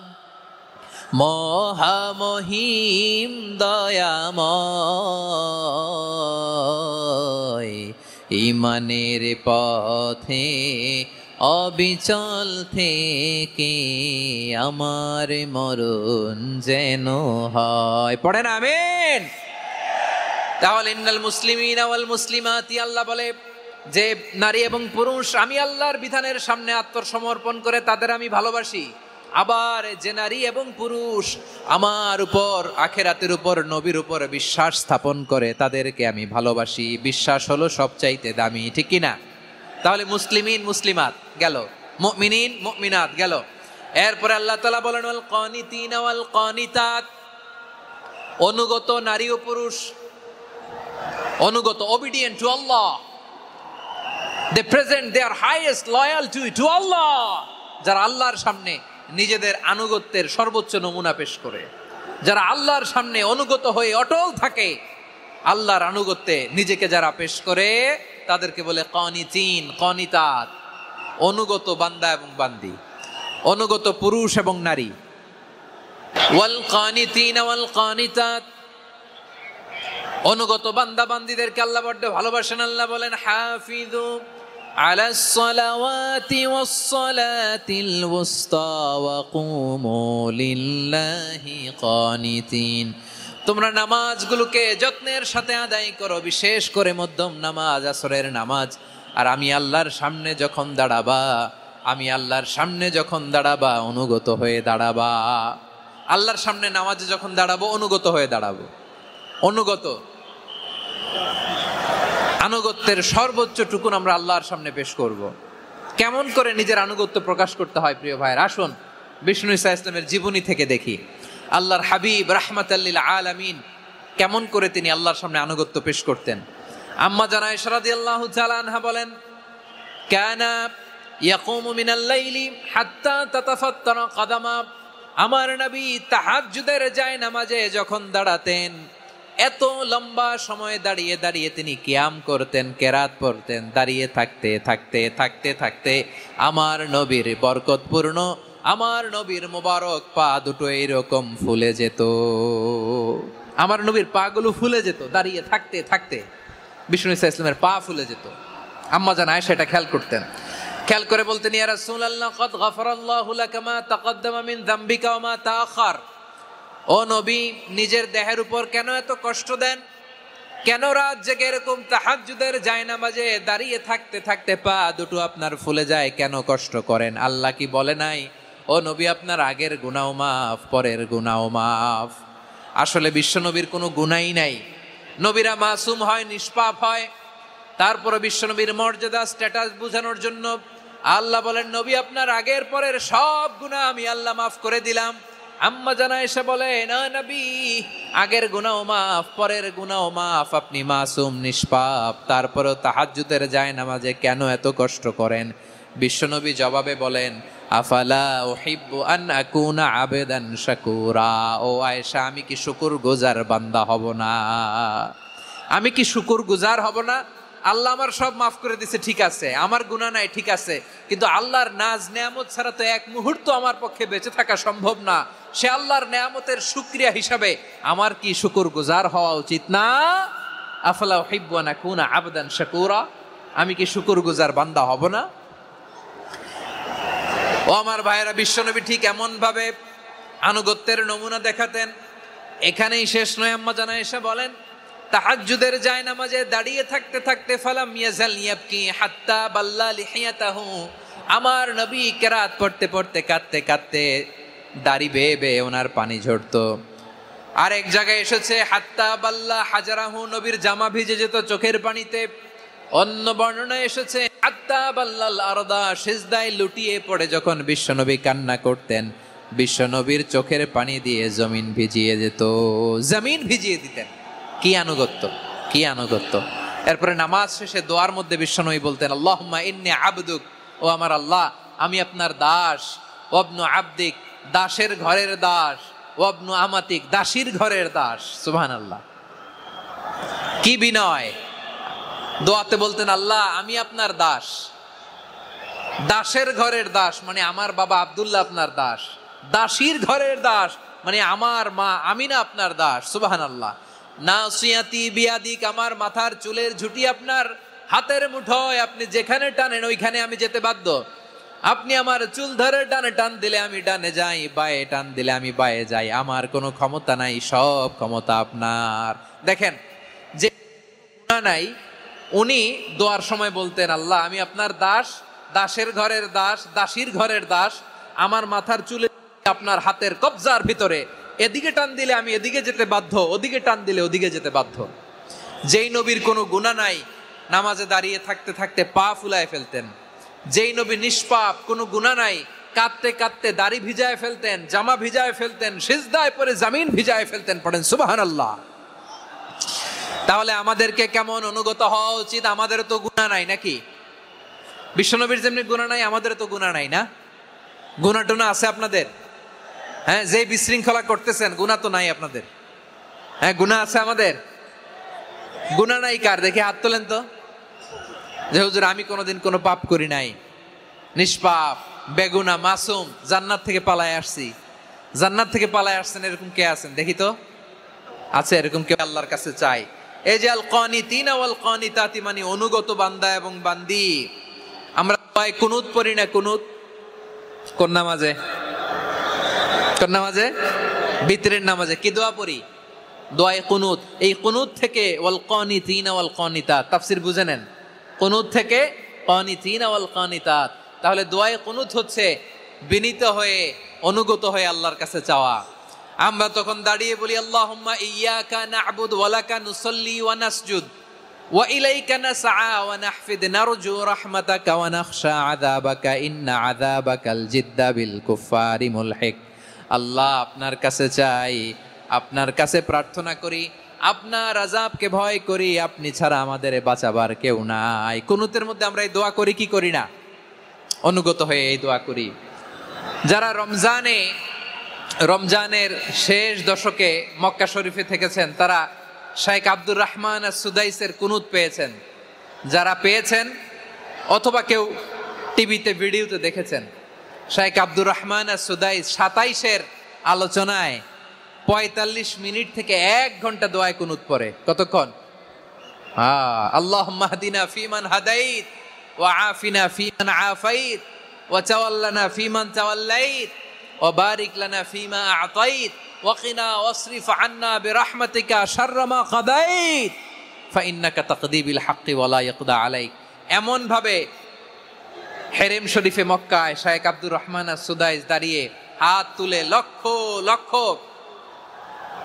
মহামহিম দয়াময়। ঈমানের পথে অবিচল থেকে আমার মরণ যেন হয়। পড়েন আমিন। তাহলে ইন্নাল মুসলিমিনা ওয়াল মুসলিমাতি, আল্লাহ বলে যে নারী এবং পুরুষ আমি আল্লাহর বিধানের সামনে আত্মসমর্পণ করে তাদের আমি ভালোবাসি। আবার যে নারী এবং পুরুষ আমার উপর, আখিরাতের উপর, নবীর উপর বিশ্বাস স্থাপন করে তাদেরকে আমি ভালোবাসি। বিশ্বাস হলো সবচাইতে দামি। ঠিক কি না? তাহলে মুসলিমিন মুসলিমাত গেল, মুমিনিন মুমিনাত গেল। এরপরে আল্লাহ তাআলা বলেন, ওয়াল কানিতিনা ওয়াল কানিতাত, অনুগত নারী ও পুরুষ, অনুগত, obedient to Allah, they present their highest loyalty to Allah, যারা আল্লাহর সামনে নিজেদের আনুগত্যের সর্বোচ্চ নমুনা পেশ করে, যারা আল্লাহর সামনে অনুগত হয়ে অটল থাকে, আল্লাহর আনুগত্যে নিজেকে যারা পেশ করে তাদেরকে বলে কানিতিন, কানিতাত, অনুগত বান্দা এবং বান্দি, অনুগত পুরুষ এবং নারী। ওয়াল কানিতিন ওয়াল কানিতাত অনুগত বান্দা বান্দীদেরকে আল্লাহ বড্ড ভালোবাসেন। আল্লাহ বলেন, হাফিজু আলাস সালাওয়াতি ওয়াস সালাতিল ওয়ুসতা ওয়া কুমু লিল্লাহি কানিতিন। তোমরা নামাজগুলোকে যত্নের সাথে আদায় করো, বিশেষ করে মধ্যম নামাজ, আসরের নামাজ। আর আমি আল্লাহর সামনে যখন দাঁড়াবা, আমি আল্লাহর সামনে যখন দাঁড়াবা অনুগত হয়ে দাঁড়াবা। আল্লাহর সামনে নামাজে যখন দাঁড়াবো অনুগত হয়ে দাঁড়াবো। অনুগত, আনুগত্যের সর্বোচ্চ টুকুন আমরা আল্লাহর সামনে পেশ করব। কেমন করে নিজের আনুগত্য প্রকাশ করতে হয় প্রিয় ভাইয়ের, আসুন বিষ্ণু ঈসা ইসলামের জীবনী থেকে দেখি। আল্লাহর হাবিব রাহমাতাল লিল আলামিন কেমন করে তিনি আল্লাহর সামনে আনুগত্য পেশ করতেন। আম্মা জানা আয়েশা রাদিয়াল্লাহু তাআলা আনহা বলেন, কানা ইয়াকুমু মিনাল লাইলি হাত্তা তাতাফাত্তারা কদামা। আমার নবী তাহাজ্জুদের জায়নামাজে যখন দাঁড়াতেন, এত লম্বা সময় দাঁড়িয়ে দাঁড়িয়ে তিনি কিয়াম করতেন, কেরাত পড়তেন। দাঁড়িয়ে থাকতে থাকতে থাকতে থাকতে আমার নবীর বরকতপূর্ণ, আমার নবীর মোবারক পা দুটো এইরকম ফুলে যেত। আমার নবীর পা গুলো ফুলে যেত দাঁড়িয়ে থাকতে থাকতে। বিষ্ণু ঈসা ইসলামের পা ফুলে যেত। আম্মা জান আয়েশা এটা খেয়াল করতেন। খেয়াল করে বলতেন, ইয়া রাসূলুল্লাহ কদ গফারাল্লাহু লাকা মা তাকদ্দামা মিন যামবিকা ওয়া মা তাআখার। ও নবী, নিজের দেহের উপর কেন এত কষ্ট দেন? কেন রাত জেগে এরকম তাহাজ্জুদের জায়নামাজে দাঁড়িয়ে থাকতে থাকতে পা দুটো আপনার ফুলে যায়? কেন কষ্ট করেন? আল্লাহ কি বলে নাই, ও নবী আপনার আগের গুনাহ মাফ, পরের গুনাহ মাফ? আসলে বিশ্বনবীর কোনো গুনাই নাই। নবীরা মাসুম হয়, নিষ্পাপ হয়। তারপরে বিশ্বনবীর মর্যাদা, স্ট্যাটাস বোঝানোর জন্য আল্লাহ বলেন, নবী আপনার আগের পরের সব গুনাহ আমি আল্লাহ মাফ করে দিলাম। আম্মা জানা এসে বলে, না নবী, আগের গুনাহ মাফ, পরের গুনাহ মাফ, আপনি মাসুম, নিষ্পাপ, তারপরেও তাহাজ্জুদের জায়নামাজে কেন এত কষ্ট করেন? বিশ্বনবী জবাবে বলেন, আফালা উহিব্বু আন আকুনা আবেদান শাকুরা। ও আয়েশা, আমি কি শুকরগুজার বান্দা হব না? আমি কি শুকরগুজার হব না? আল্লাহ আমার সব মাফ করে দিছে, ঠিক আছে, আমার গুনাহ নাই, ঠিক আছে, কিন্তু আল্লাহর নাজ নেয়ামত ছাড়া তো এক মুহূর্ত আমার পক্ষে বেঁচে থাকা সম্ভব না। সে আল্লাহর নেয়ামতের শুকরিয়া হিসাবে আমার কি শুকরগুজার হওয়া উচিত না? আফালা উহিব্বু আন আকুনা আবদান শাকুরা। আমি কি শুকরগুজার বান্দা হব না? ও আমার ভাইয়েরা, বিশ্বনবী ঠিক এমন ভাবে আনুগত্যের নমুনা দেখাতেন। এখানেই শেষ নয়। আম্মা জানা এসে বলেন, তাহাজ্জুদের জায়নামাজে দাঁড়িয়ে থাকতে থাকতে ফালাম ইয়াজাল ইয়াবকি হাত্তা বাল্লা লিহিয়াতাহু। আমার নবী কেরাত পড়তে পড়তে কাঁদতে কাঁদতে দাড়ি বেয়ে বেয়ে ওনার পানি ঝরতো। আর এক জায়গায় এসেছে হাত্তা বাল্লা হাজারাহু, নবীর জামা ভিজে যেত চোখের পানিতে। অন্য বর্ণনায় এসেছে হাত্তা বাল্লাল আরদা, সিজদায় লুটিয়ে পড়ে যখন বিশ্বনবী কান্না করতেন, বিশ্বনবীর চোখের পানি দিয়ে জমিন ভিজিয়ে যেত, জমিন ভিজিয়ে দিতেন। কি আনুগত্য, কি আনুগত্য! এরপরে নামাজ শেষে দোয়ার মধ্যে বিশ্বনবী বলতেন, আল্লাহুম্মা ইন্নী আবদুক, ও আমার আল্লাহ, আমি আপনার দাস। ওয়াবনু আবদিক, দাসের ঘরের দাস। ওয়াবনু আমাতিক, দাসীর ঘরের দাস। সুবহানাল্লাহ, কি বিনয়! দোয়াতে বলতেন, আল্লাহ আমি আপনার দাস। দাসের ঘরের দাস মানে আমার বাবা আব্দুল্লাহ আপনার দাস। দাসীর ঘরের দাস মানে আমার মা আমিনা আপনার দাস। সুবহানাল্লাহ। নাসিয়াতি বিয়াদিক, আমার মাথার চুলের ঝুঁটি আপনার হাতের মুঠোয়, আপনি যেখানে টানেন ওইখানে আমি যেতে বাধ্য। আপনি আমার চুল ধরে ডানে টান দিলে আমি ডানে যাই, বায়ে টান দিলে আমি বায়ে যাই। আমার কোনো ক্ষমতা নাই, সব ক্ষমতা আপনার। দেখেন, যে গুনাহ নাই উনি দোয়ার সময় বলতেন, আল্লাহ আমি আপনার দাস, দাসের ঘরের দাস, দাসীর ঘরের দাস। আমার মাথার চুলে আপনার হাতের কবজার ভিতরে, এদিকে টান দিলে আমি এদিকে যেতে বাধ্য, ওদিকে টান দিলে ওদিকে যেতে বাধ্য। যেই নবীর কোনো গুনাহ নাই, নামাজে দাঁড়িয়ে থাকতে থাকতে পা ফুলায় ফেলতেন। যেই নবী নিষ্পাপ, কোনো গুনাহ নাই, কাঁদতে কাঁদতে দাড়ি ভিজায় ফেলতেন, জামা ভিজায় ফেলতেন, সিজদায় পড়ে জমিন ভিজায় ফেলতেন। পড়েন সুবহানাল্লাহ। তাহলে আমাদেরকে কেমন অনুগত হওয়া উচিত? আমাদের তো গুনাহ নাই নাকি? বিশ্বনবীর যেমনি গুনাহ নাই, আমাদের তো গুনাহ নাই না? গুনাহ টুনা আছে আপনাদের? হ্যাঁ, যে বিশৃঙ্খলা করতেছেন গুনাহ তো নাই আপনাদের? হ্যাঁ, গুনাহ আছে আমাদের? গুনাহ নাই কার? দেখে হাত তোলেন তো, যে হুজুর আমি কোনোদিন কোনো পাপ করি নাই, নিষ্পাপ, বেগুনা, মাসুম, জান্নাত থেকে পালায় আসছি। জান্নাত থেকে পালায় আসছেন এরকম কে আছেন? দেখি তো, আছে এরকম কেউ? আল্লাহর কাছে চাই এই যে আল কানিতিনা ওয়াল কানিতাতি মানে অনুগত বান্দা এবং বান্দি। আমরা দোয়ায় কুনুত পড়ি না? কুনুত কোন নামাজে? কোন নামাজে? বিতরের নামাজে কি দোয়া পড়ি? দোয়ায়ে কুনুত। এই কুনুত থেকে ওয়াল কানিতিনা ওয়াল কানিতাত তাফসীর বুঝে নেন। কুনুত থেকে কানিতিনা ওয়াল কানিতাত। তাহলে দোয়ায়ে কুনুত হচ্ছে বিনীত হয়ে অনুগত হয়ে আল্লাহর কাছে চাওয়া। আমরা তখন দাঁড়িয়ে বলি আল্লাহুম্মা ইয়্যাকা না'বুদু ওয়া লাকা নুসাল্লি ওয়া নাসজুদ ওয়া ইলাইকা নাসআ ওয়া নাহফিদ নারজু রাহমাতাকা ওয়া নাখশা আযাবাকা ইন্না আযাবাকাল জিদ্দা বিল কুফফারি মুলহিক। আল্লাহ, আপনার কাছে চাই, আপনার কাছে প্রার্থনা করি, আপনার আযাবকে ভয় করি, আপনি ছাড়া আমাদের বাঁচাবার কেউ নাই। কুনুতের মধ্যে আমরা এই দোয়া করি কি করি না? অনুগত হয়ে এই দোয়া করি। যারা রমজানের শেষ দশকে মক্কা শরীফে থেকেছেন তারা শাইখ আব্দুর রহমান আস-সুদাইসের কুনুত পেয়েছেন। যারা পেয়েছেন অথবা কেউ টিভিতে ভিডিওতে দেখেছেন, শাইখ আব্দুর রহমান আস-সুদাইস 27-এর আলোচনায় 45 মিনিট থেকে 1 ঘন্টা দোয়ায় কুনুত পড়ে। কতক্ষণ? আল্লাহুম্মা হদিনা ফিমান হাদাইত ওয়া আফিনা ফিমান আফাইত ওয়া তাওয়াল্লানা ফিমান তাওয়াল্লাইত ওয়া বারিক লানা ফিমা আ'তাইত ওয়া কিনা ওয়াসরিফ আন্না বিরহমাতিকা শাররা মা কাদাইত ফাইন্নাকা তাকদি বিল হাক্কি ওয়া লা ইয়াকদা আলাইক। এমন ভাবে হেরেম শরীফে মক্কায় শাইখ আব্দুর রহমান আস-সুদাইস দাঁড়িয়ে হাত তুলে লক্ষ লক্ষ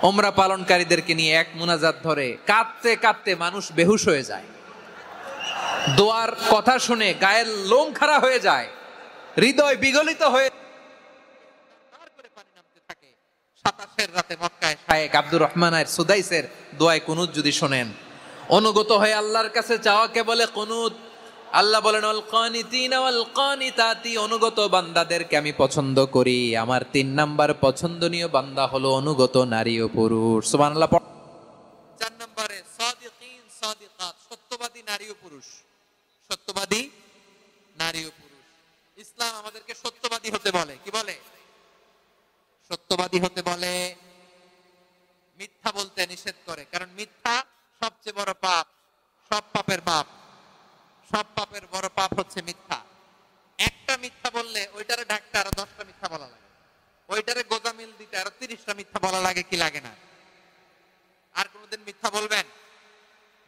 উমরা পালনকারীদেরকে নিয়ে এক মুনাজাত ধরে কাঁদতে কাঁদতে মানুষ বেহুশ হয়ে যায়। দোয়ার কথা শুনে গায়ের লোম খাড়া হয়ে যায়, হৃদয় বিগলিত হয়ে 27-এর রাতে মক্কায় শাইখ আব্দুর রহমান আস-সুদাইসের দোয়ায় কুনুত যদি শোনেন, অনুগত হয়ে আল্লাহর কাছে চাওয়াকে বলে কুনুত। আল্লাহ বলেন আল কানিতিনা ওয়াল কানিতাতি, অনুগত বান্দাদেরকে আমি পছন্দ করি। আমার 3 নাম্বার পছন্দনীয় বান্দা হলো অনুগত নারী ও পুরুষ। সুবহানাল্লাহ। 4 নম্বরে সাদিকিন সাদিকাত, সত্যবাদী নারী ও পুরুষ। সত্যবাদী নারী ও পুরুষ। ইসলাম আমাদেরকে সত্যবাদী হতে বলে। কি বলে? সত্যবাদী হতে বলে। মিথ্যা বলতে নিষেধ করে, কারণ মিথ্যা সবচেয়ে বড় পাপ। সব পাপের বাপ, সব পাপের বড় পাপ হচ্ছে মিথ্যা। একটা মিথ্যা বললে ওইটারে ঢাকতে আরো 10টা মিথ্যা বলা লাগে, ওইটারে গোজামিল দিতে আরো 30টা মিথ্যা বলা লাগে, কি লাগে না? আর কোনদিন মিথ্যা বলবেন?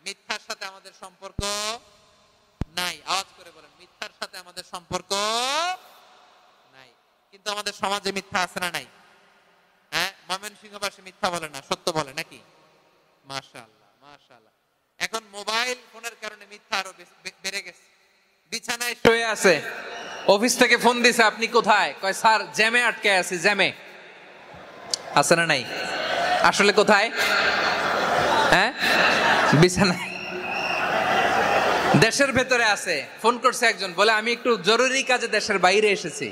মিথ্যার সাথে আমাদের সম্পর্ক নাই। আওয়াজ করে বলেন, মিথ্যার সাথে আমাদের সম্পর্ক নাই। কিন্তু আমাদের সমাজে মিথ্যা আছে না নাই? হ্যাঁ, ময়মনসিংহবাসী মিথ্যা বলে না, সত্য বলে নাকি? মাশাআল্লাহ মাশাআল্লাহ। এখন মোবাইল ফোনের কারণে মিথ্যা আরো বেড়ে গেছে। বিছানায় শুয়ে আছে, অফিস থেকে ফোন দিছে, আপনি কোথায়? কয় স্যার জ্যামে আটকে আছি। জ্যামে আছে না নাই? আসলে কোথায়? হ্যাঁ, বিছানায়। দেশের ভেতরে আছে, ফোন করছে একজন, বলে আমি একটু জরুরি কাজে দেশের বাইরে এসেছি।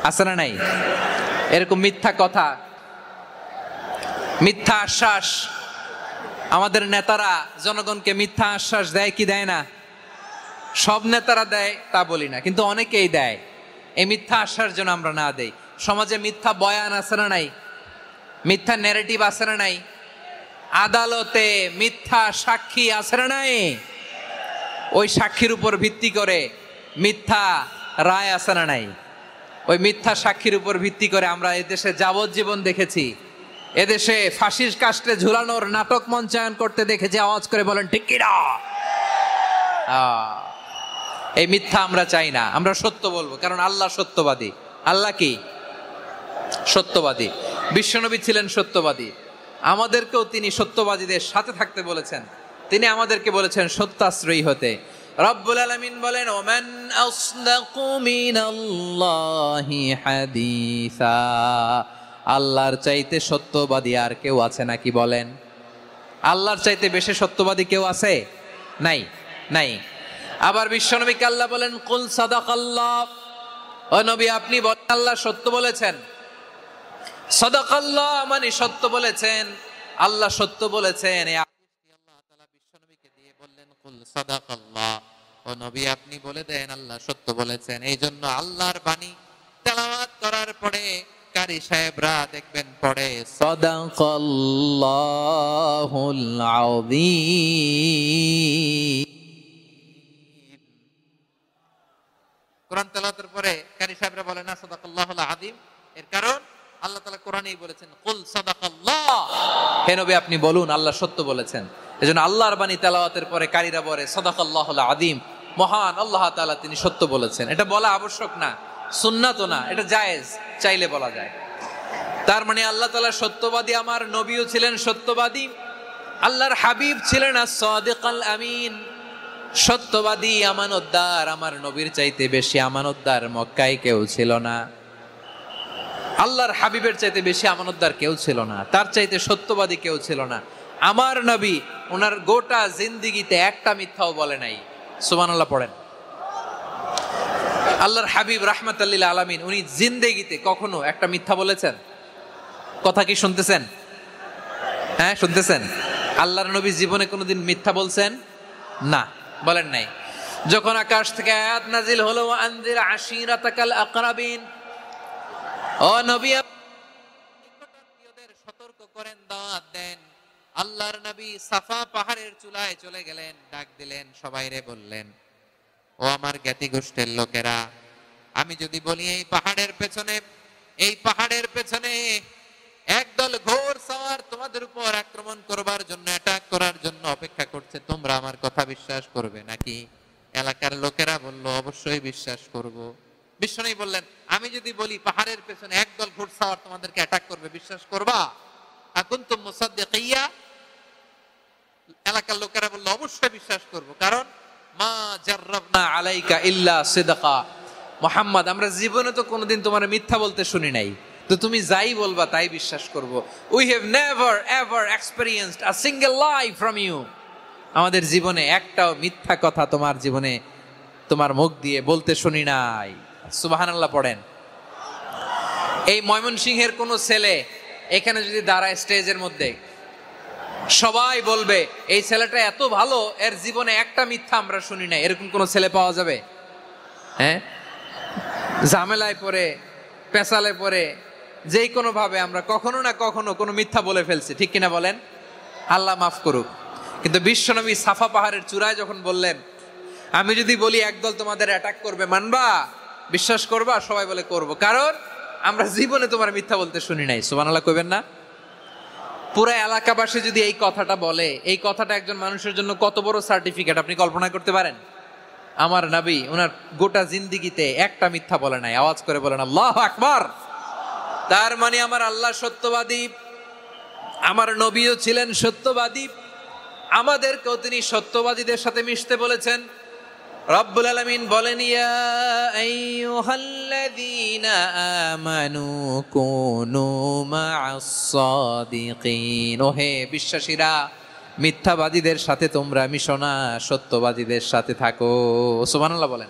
আছে না নাই? এরকম মিথ্যা কথা, মিথ্যা আশ্বাস। আমাদের নেতারা জনগণকে মিথ্যা আশ্বাস দেয় কি দেয় না? সব নেতারা দেয় তা বলি না, কিন্তু অনেকেই দেয়। এই মিথ্যা আশ্বাস যেন আমরা না দেই। সমাজে মিথ্যা বয়ান আছে না নাই? মিথ্যা ন্যারেটিভ আছে না নাই? আদালতে মিথ্যা সাক্ষী আছে না নাই? ওই সাক্ষীর উপর ভিত্তি করে মিথ্যা রায় আছে না নাই? ওই মিথ্যা সাক্ষীর উপর ভিত্তি করে আমরা এদেশে যাবজ্জীবন দেখেছি, এদেশে ফাঁসির কাস্টে ঝুলানোর নাটক মঞ্চায়ন করতে দেখেছি। আওয়াজ করে বলেন ঠিক কি না? এই মিথ্যা আমরা চাই না, আমরা সত্য বলবো, কারণ আল্লাহ সত্যবাদী। আল্লাহ কি? সত্যবাদী। বিশ্বনবী ছিলেন সত্যবাদী, আমাদেরকেও তিনি সত্যবাদীদের সাথে থাকতে বলেছেন। তিনি আমাদেরকে বলেছেন সত্যাশ্রয়ী হতে। রব্বুল আলামিন বলেন ওমান আসদাকু মিনাল্লাহি হাদিসা, আল্লাহর চাইতে সত্যবাদী আর কেউ আছে নাকি বলেন? আল্লাহর চাইতে বেশি সত্যবাদী কেউ আছে? নাই, নাই। আবার বিশ্বনবীকে আল্লাহ বলেন কুল সাদাকাল্লাহ, ও নবী আপনি বলেন আল্লাহ সত্য বলেছেন। সাদাকাল্লাহ মানে সত্য বলেছেন, আল্লাহ সত্য বলেছেন। এই আদেশটি আল্লাহ তাআলা বিশ্বনবীকে দিয়ে বললেন কুল সাদাকাল্লাহ, ও নবী আপনি বলে দেন আল্লাহ সত্য বলেছেন। এই জন্য আল্লাহর বাণী তেলাওয়াত করার পরে
কারি সাহেবরা দেখবেন পড়ে
সাদাকাল্লাহুল আযীম।
কোরআন তেলাওয়াতের পরে কারি সাহেবরা বলে না সাদাকাল্লাহুল আযীম, এর কারণ আল্লাহ তাআলা কোরআনেই বলেছেন কুল সাদাকাল্লাহ,
হে নবী আপনি বলুন আল্লাহ সত্য বলেছেন। এজন্য আল্লাহর বাণী তেলাওয়াতের পরে কারীরা বলে সাদাকাল্লাহুল আযীম, মহান আল্লাহ তাআলা তিনি সত্য বলেছেন। এটা বলা আবশ্যক না, সুন্নাতও না, এটা জায়েজ, চাইলে বলা যায়। তার মানে আল্লাহ তাআলা সত্যবাদী, আমার নবীও ছিলেন সত্যবাদী, আল্লাহর হাবিব ছিলেন as-সাদিকাল আমিন, সত্যবাদী আমানতদার। আমার নবীর চাইতে বেশি আমানতদার মক্কায় কেউ ছিল না, আল্লাহর হাবিবের চাইতে বেশি আমানতদার কেউ ছিল না, তার চাইতে সত্যবাদী কেউ ছিল না। আমার নবী ওনার গোটা জিন্দেগিতে একটা মিথ্যাও বলে নাই। সুবহানাল্লাহ পড়েন। আল্লাহর হাবিব রাহমাতাল লিল আলামিন উনি জিন্দেগিতে কখনো একটা মিথ্যা বলেছেন? কথা কি শুনতেছেন? হ্যাঁ শুনতেছেন? আল্লাহর নবী জীবনে কোনোদিন মিথ্যা বলছেন? না, বলেন নাই। যখন আকাশ থেকে আয়াত নাজিল হলো আনজির আশিরাতাকাল আকরাবিন, ও নবী
সতর্ক করেন, দাওয়াত দেন। আল্লাহর নবী সাফা পাহাড়ের চূড়ায় চলে গেলেন, ডাক দিলেন, সবাইরে বললেন, ও আমার জ্ঞাতি গোষ্ঠীর লোকেরা, আমি যদি বলি এই পাহাড়ের পেছনে একদল ঘোর সওয়ার তোমাদের উপর আক্রমণ করবার জন্য, অ্যাটাক করার জন্য অপেক্ষা করছে, তোমরা আমার কথা বিশ্বাস করবে নাকি? এলাকার লোকেরা বলল, অবশ্যই বিশ্বাস করব। বিষ্ণু বললেন, আমি যদি বলি পাহাড়ের পেছনে একদল ঘোড়সাওয়ার তোমাদেরকে অ্যাটাক করবে, বিশ্বাস করবা? আকুনতুম মুসাদ্দিকিয়া? এলাকার লোকেরা বলল, অবশ্যই বিশ্বাস করব, কারণ মা জাররাবনা
আলাইকা ইল্লা সিদকা, মুহাম্মদ আমরা জীবনে তো কোনোদিন তোমার মিথ্যা বলতে শুনি নাই, তো তুমি যাই বলবা তাই বিশ্বাস করব। We have never ever experienced a single lie from you, আমাদের জীবনে একটাও মিথ্যা কথা তোমার জীবনে তোমার মুখ দিয়ে বলতে শুনি নাই। সুবহানাল্লাহ পড়েন। এই ময়মনসিংহের কোন ছেলে এখানে যদি দাঁড়ায় স্টেজের মধ্যে, সবাই বলবে এই ছেলেটা এত ভালো, এর জীবনে একটা মিথ্যা আমরা শুনি নাই, এরকম কোন ছেলে পাওয়া যাবে? হ্যাঁ, ঝামেলায় পড়ে, পেশালে পড়ে, যেই কোনো ভাবে আমরা কখনো না কখনো কোনো মিথ্যা বলে ফেলছি, ঠিক কিনা বলেন? আল্লাহ মাফ করুক। কিন্তু বিশ্বনবী সাফা পাহাড়ের চূড়ায় যখন বললেন, আমি যদি বলি একদল তোমাদের অ্যাটাক করবে, মানবা? বিশ্বাস করবা? সবাই বলে করব, কারণ আমরা জীবনে তোমার মিথ্যা বলতে শুনি নাই। সুবহানাল্লাহ কইবেন না? পুরো এলাকাবাসী যদি এই কথাটা বলে, এই কথাটা একজন মানুষের জন্য কত বড় সার্টিফিকেট আপনি কল্পনা করতে পারেন? আমার নবী ওনার গোটা জিন্দেগিতে একটা মিথ্যা বলে নাই। আওয়াজ করে বলেন আল্লাহু আকবার। তার মানে আমার আল্লাহ সত্যবাদী, আমার নবীও ছিলেন সত্যবাদী, আমাদেরকেও তিনি সত্যবাদীদের সাথে মিশতে বলেছেন। রব্বুল আলামিন বলেন, ইয়া আইয়ুহাল্লাযীনা আমানু কুনু মা'আস সাদিকিন, ওহে বিশ্বাসীরা মিথ্যাবাদীদের সাথে তোমরা মিশো না, সত্যবাদীদের সাথে থাকো। সুবহানাল্লাহ বলেন।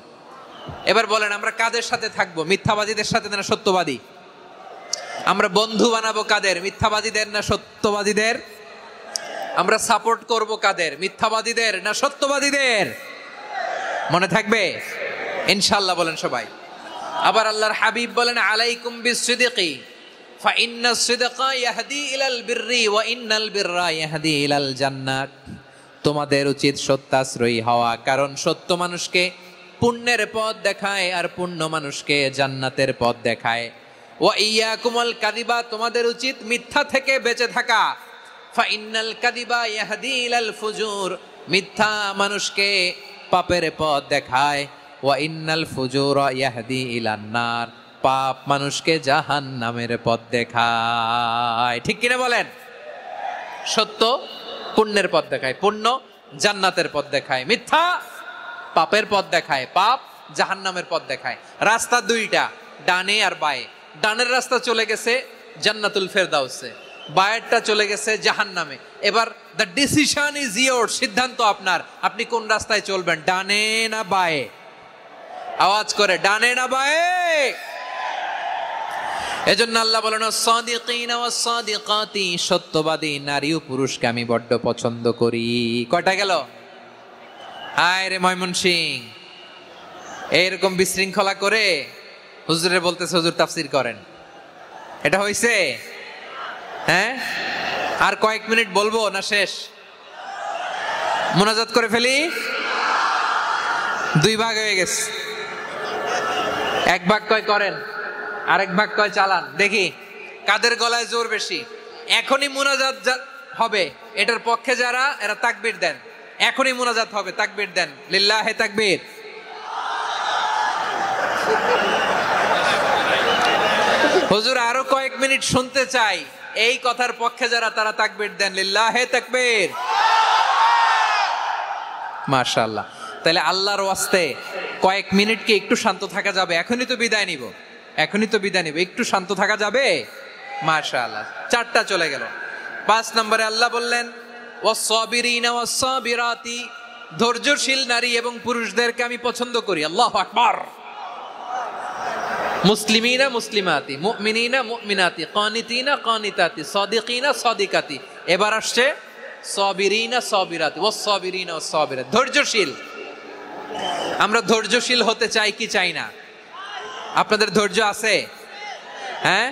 এবার বলেন আমরা কাদের সাথে থাকবো? মিথ্যাবাদীদের সাথে না সত্যবাদী? আমরা বন্ধু বানাবো কাদের? মিথ্যাবাদীদের না সত্যবাদীদের? আমরা সাপোর্ট করব কাদের? মিথ্যাবাদীদের না সত্যবাদীদের? মনে থাকবে ইনশাআল্লাহ বলেন সবাই। আবার আল্লাহর হাবিব বলেন, আলাইকুম বিসসিদকি ফাইন্নাস সিদকা ইয়াহদি ইলাল বিররি ওয়া ইন্নাল বিররা ইয়াহদি ইলাল জান্নাত। তোমাদের উচিত সত্যাশ্রয়ী হওয়া, কারণ সত্য মানুষকে পুণ্যের পথ দেখায় আর পুণ্য মানুষকে জান্নাতের পথ দেখায়। ওয়া ইয়াকুমুল কাযিবা, তোমাদের উচিত মিথ্যা থেকে বেঁচে থাকা। ফাইন্নাল কাযিবা ইয়াহদি ইলাল ফুজুর, মিথ্যা মানুষকে পাপের পথ দেখায়। ওয়া ইন্নাল ফুজুরা ইয়াহদি ইলান নার, পাপ মানুষকে জাহান্নামের পথ দেখায়। ঠিক কিনা বলেন? সত্য পুণ্যের পথ দেখায়, পুণ্য জান্নাতের পথ দেখায়, মিথ্যা পাপের পথ দেখায়, পাপ জাহান্নামের পথ দেখায়। রাস্তা দুইটা, ডানে আর বায়ে। ডানের রাস্তা চলে গেছে জান্নাতুল ফেরদাউসে, বায়েরটা চলে গেছে জাহান্নামে। এবার দ্য ডিসিশন ইজ ইয়োর, সিদ্ধান্ত আপনার, আপনি কোন রাস্তায় চলবেন, ডানে না বায়ে? আওয়াজ করে, ডানে না বায়ে? এজন্য আল্লাহ বলেন, সাদিকিনা ওয়াস সাদিকাতি, সত্যবাদী নারী ও পুরুষকে আমি বড্ড পছন্দ করি। কয়টা গেল? হায় রে ময়মনসিংহ, এইরকম বিশৃঙ্খলা করে হুজুরে বলতেছে হুজুর তাফসীর করেন। এটা হয়েছে? হ্যাঁ, আর কয়েক মিনিট বলবো না শেষ? মোনাজাত করে ফেলি? দুই ভাগ হয়ে গেছে, এক ভাগ কয় করেন, আরেক ভাগ কয় চালান। দেখি কাদের গলায় জোর বেশি। এখনই মোনাজাত হবে, এটার পক্ষে যারা, এরা তাকবীর দেন। এখনই মোনাজাত হবে, তাকবীর দেন, লিল্লাহে তাকবীর। হুজুর আরো কয়েক মিনিট শুনতে চাই, এই কথার পক্ষে যারা, তারা তাকবীর দেন, লিল্লাহে তাকবীর। মাশাআল্লাহ। তাহলে আল্লাহর ওয়াস্তে কয়েক মিনিট কি একটু শান্ত থাকা যাবে? এখনই তো বিদায় নিব, এখনই তো বিদায় নিব, একটু শান্ত থাকা যাবে? মাশাআল্লাহ। 4টা চলে গেল। 5 নম্বরে আল্লাহ বললেন ওয়াস-সাবিরিনা ওয়াস-সাবিরাতি, ধৈর্যশীল নারী এবং পুরুষদেরকে আমি পছন্দ করি। আল্লাহু আকবার। মুসলিমিনা মুসলিমাতি, মুমিনিনা মুমিনাতি, কানিতিনা কানিতাতি, সাদিকিনা সাদিকাতি। এবার আসছে সাবিরিনা সাবিরাতি, ওয়াস-সাবিরিনা ওয়াস-সাবিরাতি, ধৈর্যশীল। আমরা ধৈর্যশীল হতে চাই কি চাই না? আপনাদের ধৈর্য আছে? হ্যাঁ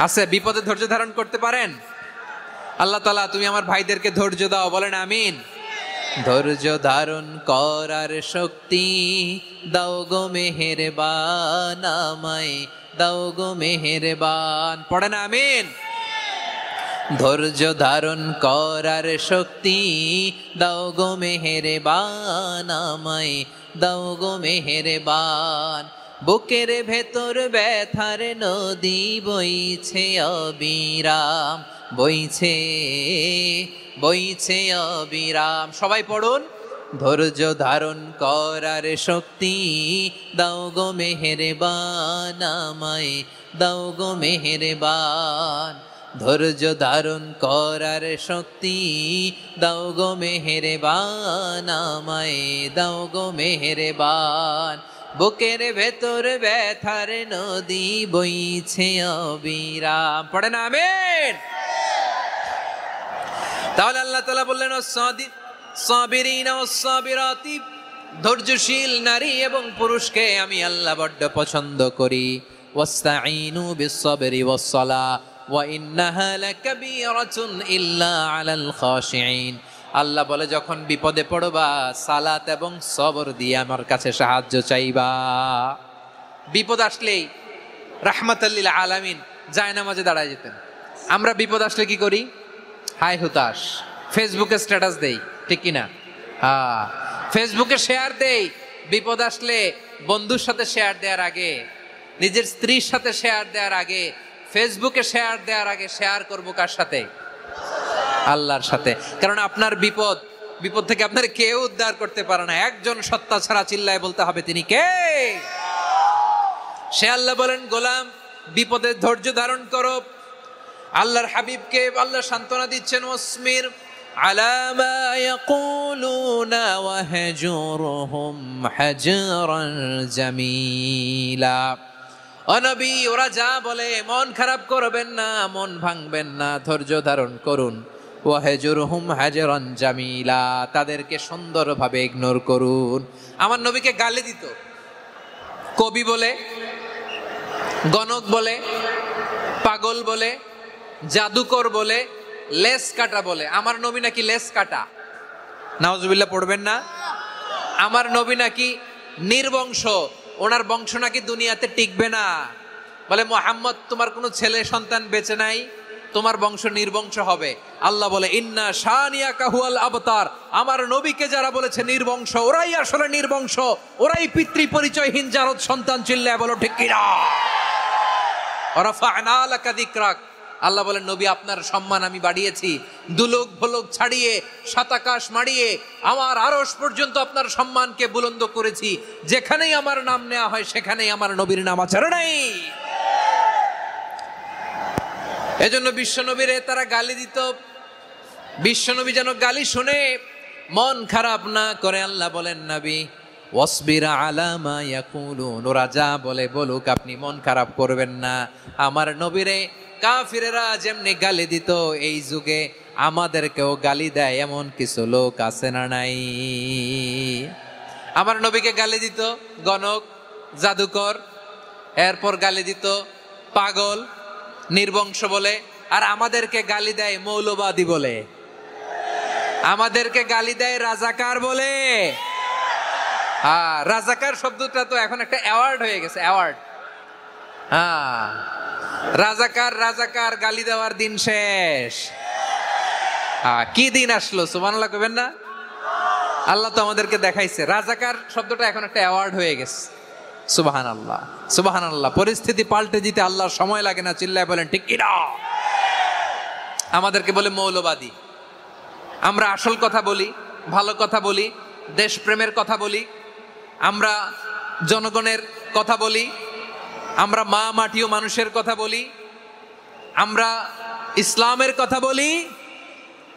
আছে। বিপদে ধৈর্য ধারণ করতে পারেন? আল্লাহ তাআলা তুমি আমার ভাইদেরকে ধৈর্য দাও, বলেন আমিন। ধৈর্য ধারণ করার শক্তি দাও গো মেহেরবান, আমায় দাও গো মেহেরবান, পড়েন আমিন। ধৈর্য ধারণ করার শক্তি দাও গো মেহেরবান, আমায় দাও গো মেহেরবান। বুকের ভেতর ব্যথার নদী বইছে অবিরাম, বইছে বইছে অবিরাম। সবাই পড়ুন, ধৈর্য ধারণ করার শক্তি দাও গো মেহেরবান, আমায় দাও গো মেহেরবান। ধৈর্য ধারণ করার শক্তি দাও গো মেহেরবান, আমায় দাও গো মেহেরবান। বুকের ভেতর ব্যথার নদী বইছে অবিরাম, পড়েন আমিন। তাহলে আল্লাহ তাআলা বললেন সাবিরিনা ওয়াস-সাবিরাতি, ধৈর্যশীল নারী এবং পুরুষকে আমি আল্লাহ বড্ড পছন্দ করি। ওয়াস্তাঈনু বিস-সাবরি ওয়াস-সালাহ ওয়া ইন্নাহা লাকাবীরাতুন ইল্লা আলাল খাশিঈন। আল্লাহ বলে যখন বিপদে পড়বা সালাত এবং সবর দিয়ে আমার কাছে সাহায্য চাইবা। বিপদ আসলেই রাহমাতাল লিল আলামিন জায়নামাজে দাঁড়ায় যেতেন। আমরা বিপদ আসলে কি করি? হাই হুতাশ, ফেসবুকে স্ট্যাটাস দেই, ঠিক কিনা? হ্যাঁ, ফেসবুকে শেয়ার দেই। বিপদ আসলে বন্ধুর সাথে শেয়ার দেওয়ার আগে, নিজের স্ত্রীর সাথে শেয়ার দেওয়ার আগে, ফেসবুকে শেয়ার দেওয়ার আগে শেয়ার করবো কার সাথে? আল্লাহর সাথে। কারণ আপনার বিপদ থেকে আপনার কেউ উদ্ধার করতে পারে না, একজন সত্তা ছাড়া। চিল্লায় বলতে হবে তিনি কে? সে আল্লাহ। বলেন গোলাম বিপদে ধৈর্য ধারণ করো। আল্লাহর হাবিবকে আল্লাহ সান্ত্বনা দিচ্ছেন, ওয়াসমির আলা মা ইয়াকুলুনা ওয়াহজুরহুম হাজরান জামিলা। ও নবী, ওরা যা বলে মন খারাপ করবেন না, মন ভাঙবেন না, ধৈর্য ধারণ করুন। ওয়াহজুরহুম হাজরান জামিলা, তাদেরকে সুন্দরভাবে ইগনোর করুন। আমার নবীকে গালি দিত কবি বলে, গণক বলে, পাগল বলে, জাদুকর বলে, লেস কাটা বলে। আমার নবী নাকি লেস কাটা? নাউজুবিল্লাহ পড়বেন না। আমার নবী নাকি নির্বংশ, ওনার বংশ নাকি দুনিয়াতে টিকবে না। বলে মুহাম্মদ তোমার কোনো ছেলে সন্তান বেঁচে নাই, তোমার বংশ নির্বংশ হবে। আল্লাহ বলে ইন্না শানিয়াকা হুয়াল আবতার। আমার নবীকে যারা বলেছে নির্বংশ, ওরাই আসলে নির্বংশ, ওরাই পিতৃ পরিচয়হীন জারদ সন্তান। চিল্লায় বলো ঠিক কিনা? ওয়ারাফা'না লাকা যিকরাক। আল্লাহ বলেন নবী আপনার সম্মান আমি বাড়িয়েছি, দুলোক ভোলোক ছাড়িয়ে, সাতাকাশ মাড়িয়ে আমার আরশ পর্যন্ত আপনার সম্মানকে বুলন্দ করেছি। যেখানেই আমার নাম নেওয়া হয় সেখানেই আমার নবীর নাম আছে নাই। এজন্য বিশ্বনবীরে তারা গালি দিত। বিশ্বনবী যেন গালি শুনে মন খারাপ না করে আল্লাহ বলেন নবী ওয়াসবির আলা মা ইয়াকুলুন, ওরা যা বলে বলুক, আপনি মন খারাপ করবেন না। আমার নবীরে কাফিরেরা যেমনি গালি দিত, এই যুগে আমাদেরকেও গালি দেয় এমন কিছু লোক আছে না নাই? আমার নবীকে গালি দিত গণক, জাদুকর, এরপর গালি দিত পাগল, নির্বংশ বলে, আর আমাদেরকে গালি দেয় মৌলবাদী বলে, আমাদেরকে গালি দেয় রাজাকার বলে। হ্যাঁ, রাজাকার শব্দটা তো এখন একটা অ্যাওয়ার্ড হয়ে গেছে, অ্যাওয়ার্ড। হ্যাঁ, রাজাকার রাজাকার গালি দেওয়ার দিন শেষ। হ্যাঁ, কি দিন আসলো, সুবহানাল্লাহ কইবেন না? আল্লাহ তো আমাদেরকে দেখাইছে, রাজাকার শব্দটা এখন একটা অ্যাওয়ার্ড হয়ে গেছে। সুবহানাল্লাহ, সুবহানাল্লাহ। পরিস্থিতি পাল্টে দিতে আল্লাহর সময় লাগে না, চিল্লায় বলেন ঠিক কি না? আমাদেরকে বলে মৌলবাদী। আমরা আসল কথা বলি, ভালো কথা বলি, দেশপ্রেমের কথা বলি, আমরা জনগণের কথা বলি, আমরা মা মাটি ও মানুষের কথা বলি, আমরা ইসলামের কথা বলি,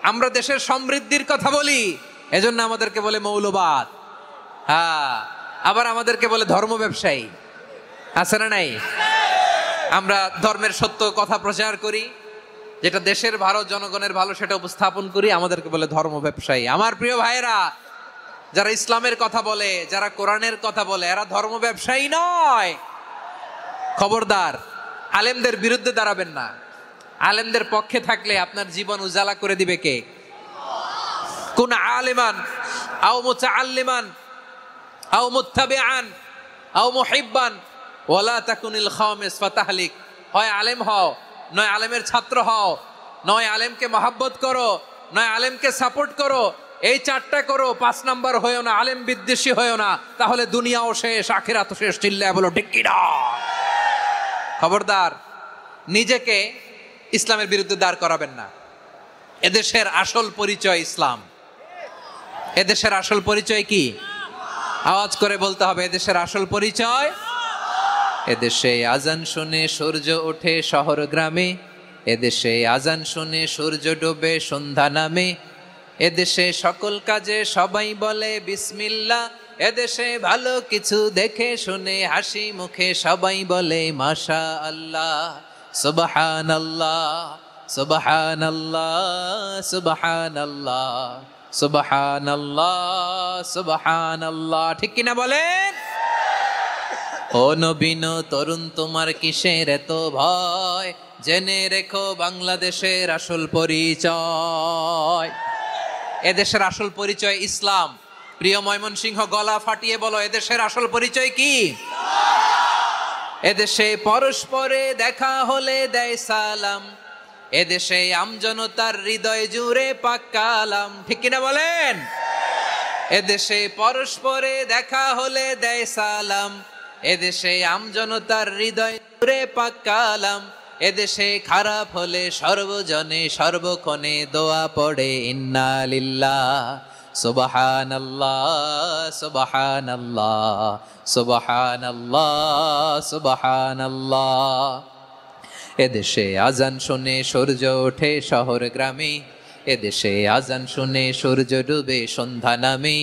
আমরা দেশের সমৃদ্ধির কথা বলি, এজন্য আমাদেরকে বলে মৌলবাদ। হ্যাঁ, আবার আমাদেরকে বলে ধর্ম ব্যবসায়ী, আছে না নাই? আমরা ধর্মের সত্য কথা প্রচার করি, যেটা দেশের ভালো জনগণের ভালো সেটা উপস্থাপন করি, আমাদেরকে বলে ধর্ম ব্যবসায়ী। আমার প্রিয় ভাইয়েরা, যারা ইসলামের কথা বলে, যারা কোরআনের কথা বলে, এরা ধর্ম ব্যবসায়ী নয়। খবরদার, আলেমদের বিরুদ্ধে দাঁড়াবেন না। আলেমদের পক্ষে থাকলে আপনার জীবন উজালা করে দিবে কে? কোন আলেমান আও মুতাআল্লিমান আও মুত্তাবিআন আও মুহিব্বান ওয়ালা তাকুনিল খামিস ফাতাহলিক। হয় আলেম হও, নয় আলেমের ছাত্র হও, নয় আলেমকে মহব্বত করো, নয় আলেমকে সাপোর্ট করো। এই চারটা করো, 5 নাম্বার হয়েও না, আলেম বিদ্বেষী হয়েও না, তাহলে দুনিয়াও শেষ, আখিরাতও শেষ। চিল্লায় বলো ঠিক কি না? খবরদার, নিজেকে ইসলামের বিরুদ্ধে দাঁড় করাবেন না। এদেশের আসল পরিচয় ইসলাম। এদেশের আসল পরিচয় কি? আওয়াজ করে বলতে হবে, এদেশের আসল পরিচয়। এদেশে আজান শুনে সূর্য ওঠে শহর গ্রামে, এদেশে আজান শুনে সূর্য ডোবে সন্ধ্যা নামে, এদেশে সকল কাজে সবাই বলে বিসমিল্লাহ, এদেশে ভালো কিছু দেখে শুনে হাসি মুখে সবাই বলে মাশা আল্লাহ, সুবহানাল্লাহ, সুবহানাল্লাহ, সুবহানাল্লাহ, সুবহানাল্লাহ, সুবহানাল্লাহ। ঠিক কিনা বলেন? ও নবীন তরুণ, তোমার কিসের এত ভয়? জেনে রেখো বাংলাদেশের আসল পরিচয়। এদেশের আসল পরিচয় ইসলাম। প্রিয় ময়মনসিংহ, গলা ফাটিয়ে বলো, এদেশের আসল পরিচয় কি? এদেশে পরস্পরে দেখা হলে দেয় সালাম, এদেশে আমজনতার হৃদয় জুড়ে পাক কালাম। ঠিক কিনা বলেন? এদেশে পরস্পরে দেখা হলে দেয় সালাম, এদেশে আমজনতার হৃদয় জুড়ে পাক কালাম, এদেশে খারাপ হলে সর্বজনে সর্বক্ষণে দোয়া পড়ে ইন্না লিল্লাহ, সুবহানাল্লাহ, সুবহানাল্লাহ, সুবহানাল্লাহ, সুবহানাল্লাহ। এদেশে আজান শুনে সূর্য ওঠে শহর গ্রামে, এদেশে আজান শুনে সূর্য ডুবে সন্ধ্যা নামে,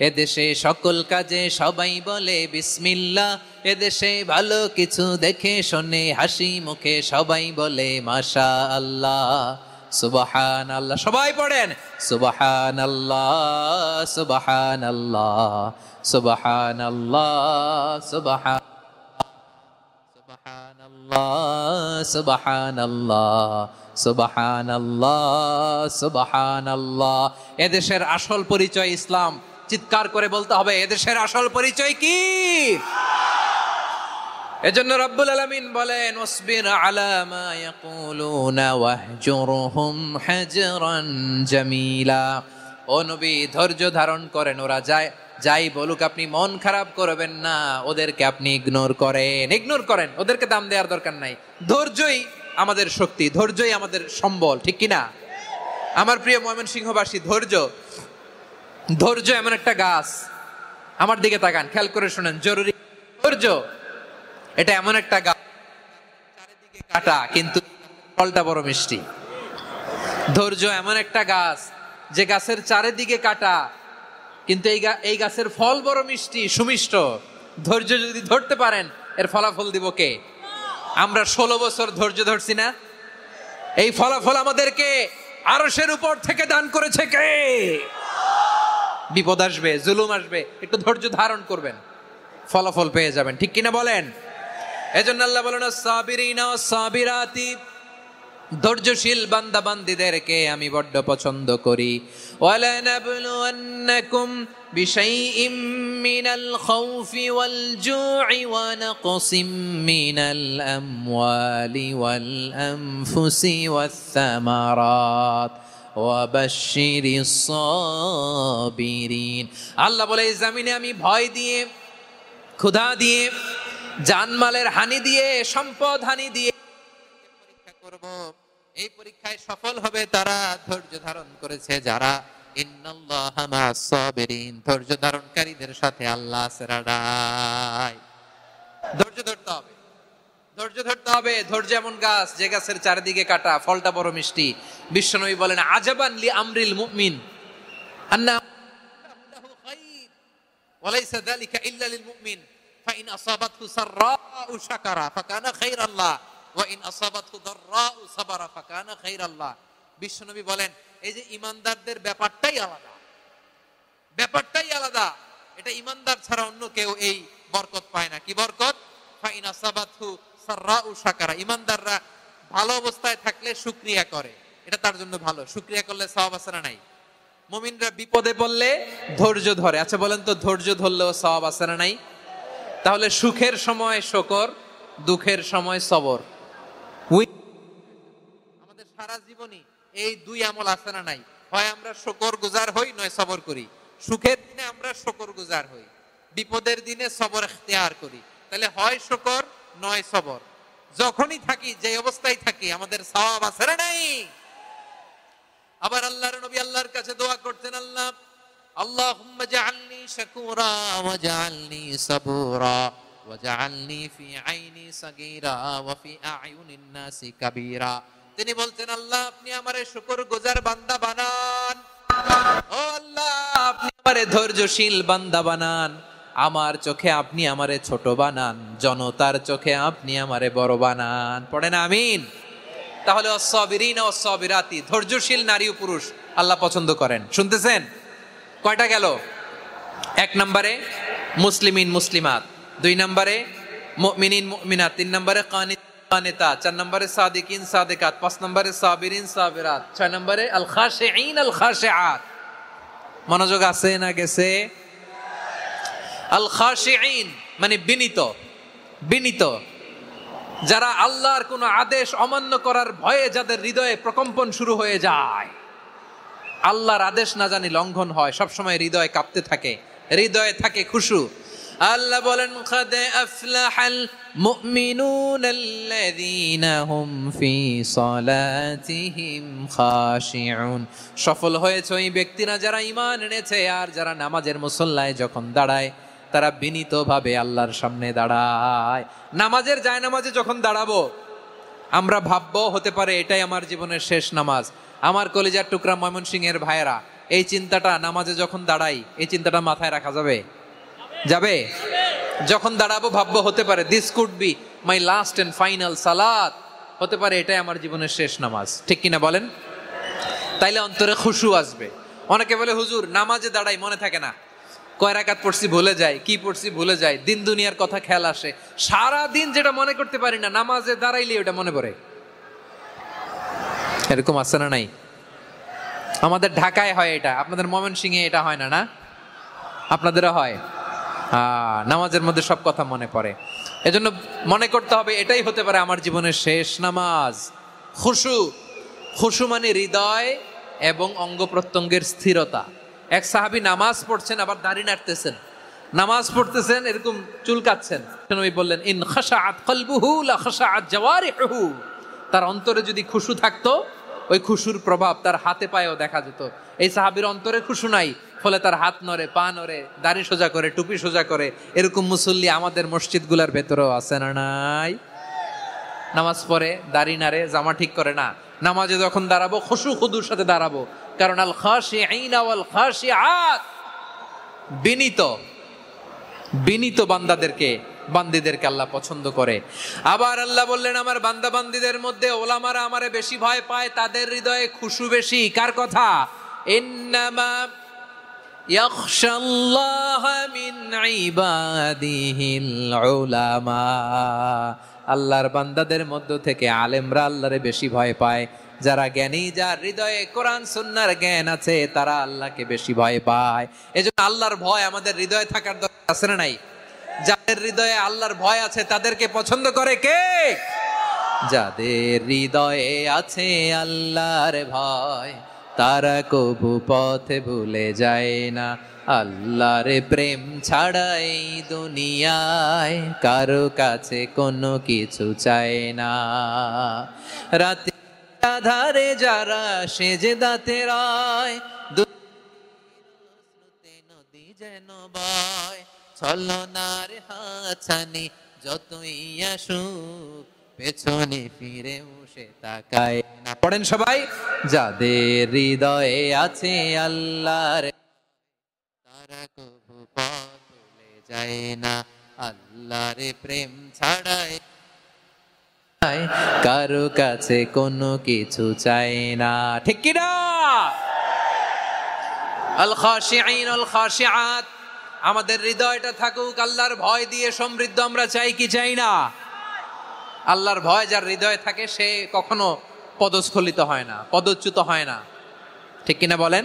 এদেশে সকল কাজে সবাই বলে বিসমিল্লাহ, এদেশে ভালো কিছু দেখে শুনে হাসি মুখে সবাই বলে মাশা আল্লাহ, সুবহানাল্লাহ। সবাই পড়েন সুবহানাল্লাহ, সুবহানাল্লাহ, সুবহানাল্লাহ, সুবহানাল্লাহ, সুবহানাল্লাহ, সুবহানাল্লাহ, সুবহানাল্লাহ। এদেশের আসল পরিচয় ইসলাম। চিৎকার করে বলতে হবে, এদেশের আসল পরিচয় কি? এজন্য রব্বুল আলামিন বলেন, ওয়াসবির আলা মা ইয়াকুলুনা ওয়াহজুরহুম হাজরান জামিলা। ও নবী, ধৈর্য ধারণ করেন, ওরা যাই বলুক আপনি মন খারাপ করবেন না, ওদেরকে আপনি ইগনোর করেন, ওদেরকে দাম দেওয়ার দরকার নাই। ধৈর্যই আমাদের শক্তি, ধৈর্যই আমাদের সম্বল। ঠিক কিনা? আমার প্রিয় ময়মনসিংহবাসী, ধৈর্য এমন একটা গাছ, আমার দিকে তাকান, খেয়াল করে শুনেন, জরুরি। ধৈর্য এটা এমন একটা গাছ, চারিদিকে কাটা কিন্তু ফলটা বড় মিষ্টি। ধৈর্য এমন একটা গাছ, যে গাছের চারিদিকে কাটা কিন্তু এই গাছের ফল বড় মিষ্টি, সুমিষ্ট। ধৈর্য যদি ধরতে পারেন, এর ফলাফল দিব কে? আমরা 16 বছর ধৈর্য ধরছি না? এই ফলাফল আমাদেরকে আরশের উপর থেকে দান করেছে কে? বিপদ আসবে, জুলুম আসবে, একটু ধৈর্য ধারণ করবেন, ফলাফল পেয়ে যাবেন। ঠিক কিনা বলেন? এজন্য আল্লাহ বলেন, সাবিরিনা ওয়াস সাবিরাতি ধৈর্যশীল বান্দা বান্দীদেরকে আমি বড্ড পছন্দ করি। ওয়ালানাবলুওয়ান্নাকুম বিশাইইম মিনাল খাউফি ওয়াল জু'i ওয়া নাকসিম মিনাল আমওয়ালি ওয়াল আনফুসি ওয়াস সামারাত ওয়া বাশশিরিস সাবিরিন। আল্লাহ বলে, এই জমিনে আমি ভয় দিয়ে, ক্ষুধা দিয়ে, জানমালের হানি দিয়ে, সম্পদ হানি দিয়ে পরীক্ষা করব। এই পরীক্ষায় সফল হবে তারা ধৈর্য ধারণ করেছে যারা। ইন্নাল্লাহা মা'আস সাবিরিন, ধৈর্য ধারণকারীদের সাথে আল্লাহ আছে। ধৈর্য ধরতে হবে, ধৈর্য ধরতে হবে। ধৈর্য এমন গাছ যে গাছের চারিদিকে কাটা, ফলটা বড় মিষ্টি। বিশ্বনবী বলেন, আজাবান লি আমরিল মুমিন আন্না লাহু খাইর ওয়া লাইসা যালিকা ইল্লা লিল মুমিন ফাইন আসাবাতহু সাররাউ শাকারা ফাকানা খাইরাল্লাহ ওয়া ইন আসাবাতহু দাররাউ সাবারা ফাকানা খাইরাল্লাহ। বিশ্বনবী বলেন, এই যে ঈমানদারদের ব্যাপারটাই আলাদা, ব্যাপারটাই আলাদা। এটা ঈমানদার ছাড়া অন্য কেউ এই বরকত পায় না। কি বরকত? ফাইন আসাবাতহু সাররাউ শাকারা। ঈমানদাররা ভালো অবস্থায় থাকলে শুকরিয়া করে, এটা তার জন্য ভালো। শুকরিয়া করলে সওয়াব আছে না নাই? মুমিনরা বিপদে পড়লে ধৈর্য ধরে। আচ্ছা বলেন তো, ধৈর্য ধরলেও সওয়াব আছে না নাই? তাহলে সুখের সময় শুকর, দুঃখের সময় সবর। আমাদের সারা জীবনই এই দুই আমল আছে না নাই? হয় আমরা শুকর গুজার হই, নয় সবর করি। সুখের দিনে আমরা শুকর গুজার হই, বিপদের দিনে সবর ইখতিয়ার করি। তাহলে হয় শুকর নয় সবর। যখনই থাকি, যে অবস্থায় থাকি, আমাদের সওয়াব আছে না নাই? আবার আল্লাহর নবী আল্লাহর কাছে দোয়া করতেন, আল্লাহ আল্লাহুম্মা জাআলনি শাকুরা ওয়া জাআলনি সাবুরা ওয়া জাআলনি ফি আইনি সাগীরা ওয়া ফি আ'য়ুনিন নাসি কাবীরা। তিনি বলতেন, আল্লাহ আপনি আমারে শুকরগুজার বান্দা বানান, ও আল্লাহ আপনি আমারে ধৈর্যশীল বান্দা বানান, আমার চোখে আপনি আমারে ছোট বানান, জনতার চোখে আপনি আমারে বড় বানান। পড়েন আমিন। তাহলে আস-সাবিরিনা ওয়াস-সাবিরাতি, ধৈর্যশীল নারী ও পুরুষ আল্লাহ পছন্দ করেন। শুনতেছেন? কয়টা গেল? 1 নম্বরে মুসলিমিন মুসলিমাত, 2 নম্বরে মুমিনিন মুমিনাত, 3 নম্বরে কানিত কানিতাত, 4 নম্বরে সাদিকিন সাদিকাত, 5 নম্বরে সাবিরিন সাবিরাত, 6 নম্বরে আল খাশিঈন আল খাশিআত। মনোযোগ আছে না গেছে? আল খাশিঈন মানে বিনীত, বিনীত, যারা আল্লাহর কোন আদেশ অমান্য করার ভয়ে যাদের হৃদয়ে প্রকম্পন শুরু হয়ে যায়, আল্লাহর আদেশ না জানি লঙ্ঘন হয়, সবসময় হৃদয় কাঁপতে থাকে, হৃদয়ে থাকে খুশু। আল্লাহ বলেন, কাদ আফলাহাল মুমিনুনাল্লাযীনা হুম ফি সালাতিহিম খাশিউন। সফল হয়েছে ওই ব্যক্তিরা যারা ঈমান এনেছে আর যারা নামাজের মুসল্লায় যখন দাঁড়ায় তারা বিনীতভাবে আল্লাহর সামনে দাঁড়ায়। নামাজের জায়নামাজে যখন দাঁড়াবো আমরা ভাববো হতে পারে এটাই আমার জীবনের শেষ নামাজ। আমার কলিজার টুকরা ময়মনসিংহের ভাইয়েরা, এই চিন্তাটা নামাজে যখন দাঁড়াই, এই চিন্তাটা মাথায় রাখা যাবে? যাবে? যখন দাঁড়াবো ভাববো হতে পারে this could be my last and final সালাত, হতে পারে এটাই আমার জীবনের শেষ নামাজ। ঠিক কিনা বলেন? তাইলে অন্তরে খুশু আসবে। অনেকে বলে, হুজুর নামাজে দাঁড়াই মনে থাকে না, কয় রাকাত পড়ছি ভুলে যায়, কি পড়ছি ভুলে যায়, দিন দুনিয়ার কথা খেয়াল আসে, সারা দিন যেটা মনে করতে পারি না নামাজে দাঁড়াইলে ওটা মনে পড়ে। এরকম আছে না নাই? আমাদের ঢাকায় হয় এটা, আপনাদের ময়মনসিংহে এটা হয় না? না, আপনাদেরও হয়। নামাজের মধ্যে সব কথা মনে পড়ে। এজন্য মনে করতে হবে এটাই হতে পারে আমার জীবনের শেষ নামাজ। খুশু, খুশু মানে হৃদয় এবং অঙ্গ প্রত্যঙ্গের স্থিরতা। এক সাহাবী নামাজ পড়ছেন আবার দাড়ি নাড়তেছেন, নামাজ পড়তেছেন এরকম চুলকাচ্ছেন। নবী বললেন, ইন খাশাআত কলবুহু লা খাশাআত জাওয়ারিহু। তার অন্তরে যদি খুশু থাকতো, ওই খুশুর প্রভাব তার হাতে পায়েও দেখা যেত। এই সাহাবীর অন্তরে খুশু নাই, ফলে তার হাত নড়ে, পা নড়ে, দাড়ি সোজা করে, টুপি সোজা করে। এরকম মুসল্লি আমাদের মসজিদগুলোর ভেতরেও আছে না নাই? নামাজ পড়ে, দাড়ি নাড়ে, জামা ঠিক করে না। নামাজে যখন দাঁড়াবো খুশু খুদুর সাথে দাঁড়াবো, কারণ আল খাশিঈনা ওয়াল খাশিআত, বিনীত, বিনীত বান্দাদেরকে, বান্দীদেরকে আল্লাহ পছন্দ করে। আবার আল্লাহ বললেন, আমার বান্দা বান্দীদের মধ্যে ওলামারা আমারে বেশি ভয় পায়, তাদের হৃদয়ে খুশু বেশি। কার কথা? ইন্নামা ইয়াখশাল্লাহা মিন ইবাদিহিল উলামা। আল্লাহর বান্দাদের মধ্য থেকে আলেমরা আল্লাহরে বেশি ভয় পায়। যারা জ্ঞানী, যার হৃদয়ে কোরআন সুন্নাহর জ্ঞান আছে, তারা আল্লাহকে বেশি ভয় পায়। এজন্য আল্লাহর ভয় আমাদের হৃদয়ে থাকার দরকার আছে না নাই? যাদের হৃদয়ে আল্লাহর ভয় আছে তাদেরকে পছন্দ করে কে? যাদের হৃদয়ে আছে আল্লাহর ভয়, তারা কবু পথে ভুলে যায় না। আল্লাহর প্রেম ছাড়া এই দুনিয়ায় কারো কাছে কোনো কিছু চায় না। রাতে আধারে যারা সেজদাতে রয়, নদী যেন বয়, ছলনার হাতছানি যতই আসুক, পেছনে ফিরে সে তাকায় না। পড়েন সবাই, যাদের হৃদয়ে আছে আল্লাহর, তারা কবু পথ ভুলে যায় না। আল্লাহর প্রেম ছাড়াই কারো কাছে কোনো কিছু চায় না। ঠিক কি না? আল খাশিঈন আল খাশিআত, আমাদের হৃদয়টা থাকুক আল্লাহর ভয় দিয়ে সমৃদ্ধ। আমরা চাই কি চাই না? আল্লাহর ভয় যার হৃদয়ে থাকে সে কখনো পদস্খলিত হয় না, পদচ্যুত হয় না। ঠিক কিনা বলেন?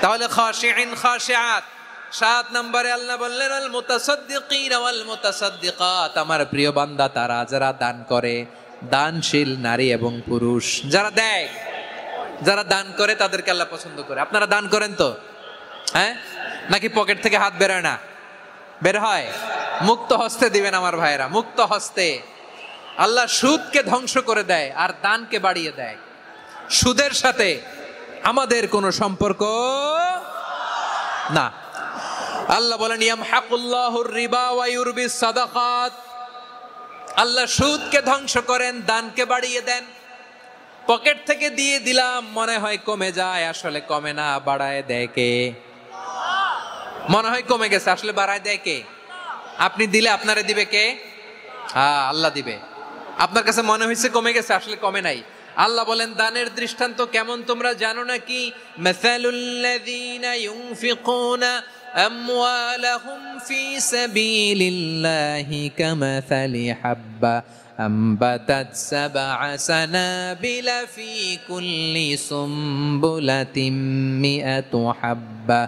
তাহলে খাশিঈন খাশিআত। 7 নম্বরে আল্লাহ বললেন আল মুতাসাদ্দিকিন ওয়াল মুতাসাদ্দিকাত, আমার প্রিয় বান্দা তারা যারা দান করে, দানশীল নারী এবং পুরুষ যারা দেয়, যারা দান করে তাদেরকে আল্লাহ পছন্দ করে। আপনারা দান করেন তো? হ্যাঁ, নাকি পকেট থেকে হাত বেরোয় না? বের হয়। মুক্ত হস্তে দিবেন আমার ভাইয়েরা, মুক্ত হস্তে। আল্লাহ সুদকে ধ্বংস করে দেয় আর দানকে বাড়িয়ে দেয়। সুদের সাথে আমাদের কোনো সম্পর্ক না। আল্লাহ বলেন ইয়ামহাকুল্লাহুর রিবা ওয়া ইউরবিস সাদাকাত, আল্লাহ সুদকে ধ্বংস করেন, দানকে বাড়িয়ে দেন। পকেট থেকে দিয়ে দিলাম মনে হয় কমে যায়, আসলে কমে না, বাড়ায় দেয় কে? মনে হয় কমে গেছে, আসলে বাড়ায় দেয় কে? আপনি দিলে আপনারে দিবে কে? হ্যাঁ, আল্লাহ দিবে। আপনার কাছে মনে হয়েছে কমে গেছে, আসলে কমে নাই। আল্লাহ বলেন দানের দৃষ্টান্ত কেমন তোমরা জানো নাকি? মাসালুল্লাযীনা ইউনফিকুনা আমওয়ালাহুম ফি সাবিলিল্লাহি কামাসালি হাব্বা আম্বাতাত সাবআ সানাবিলা ফি কুল্লি সুমবুলাতিন মিআতু হাব্বা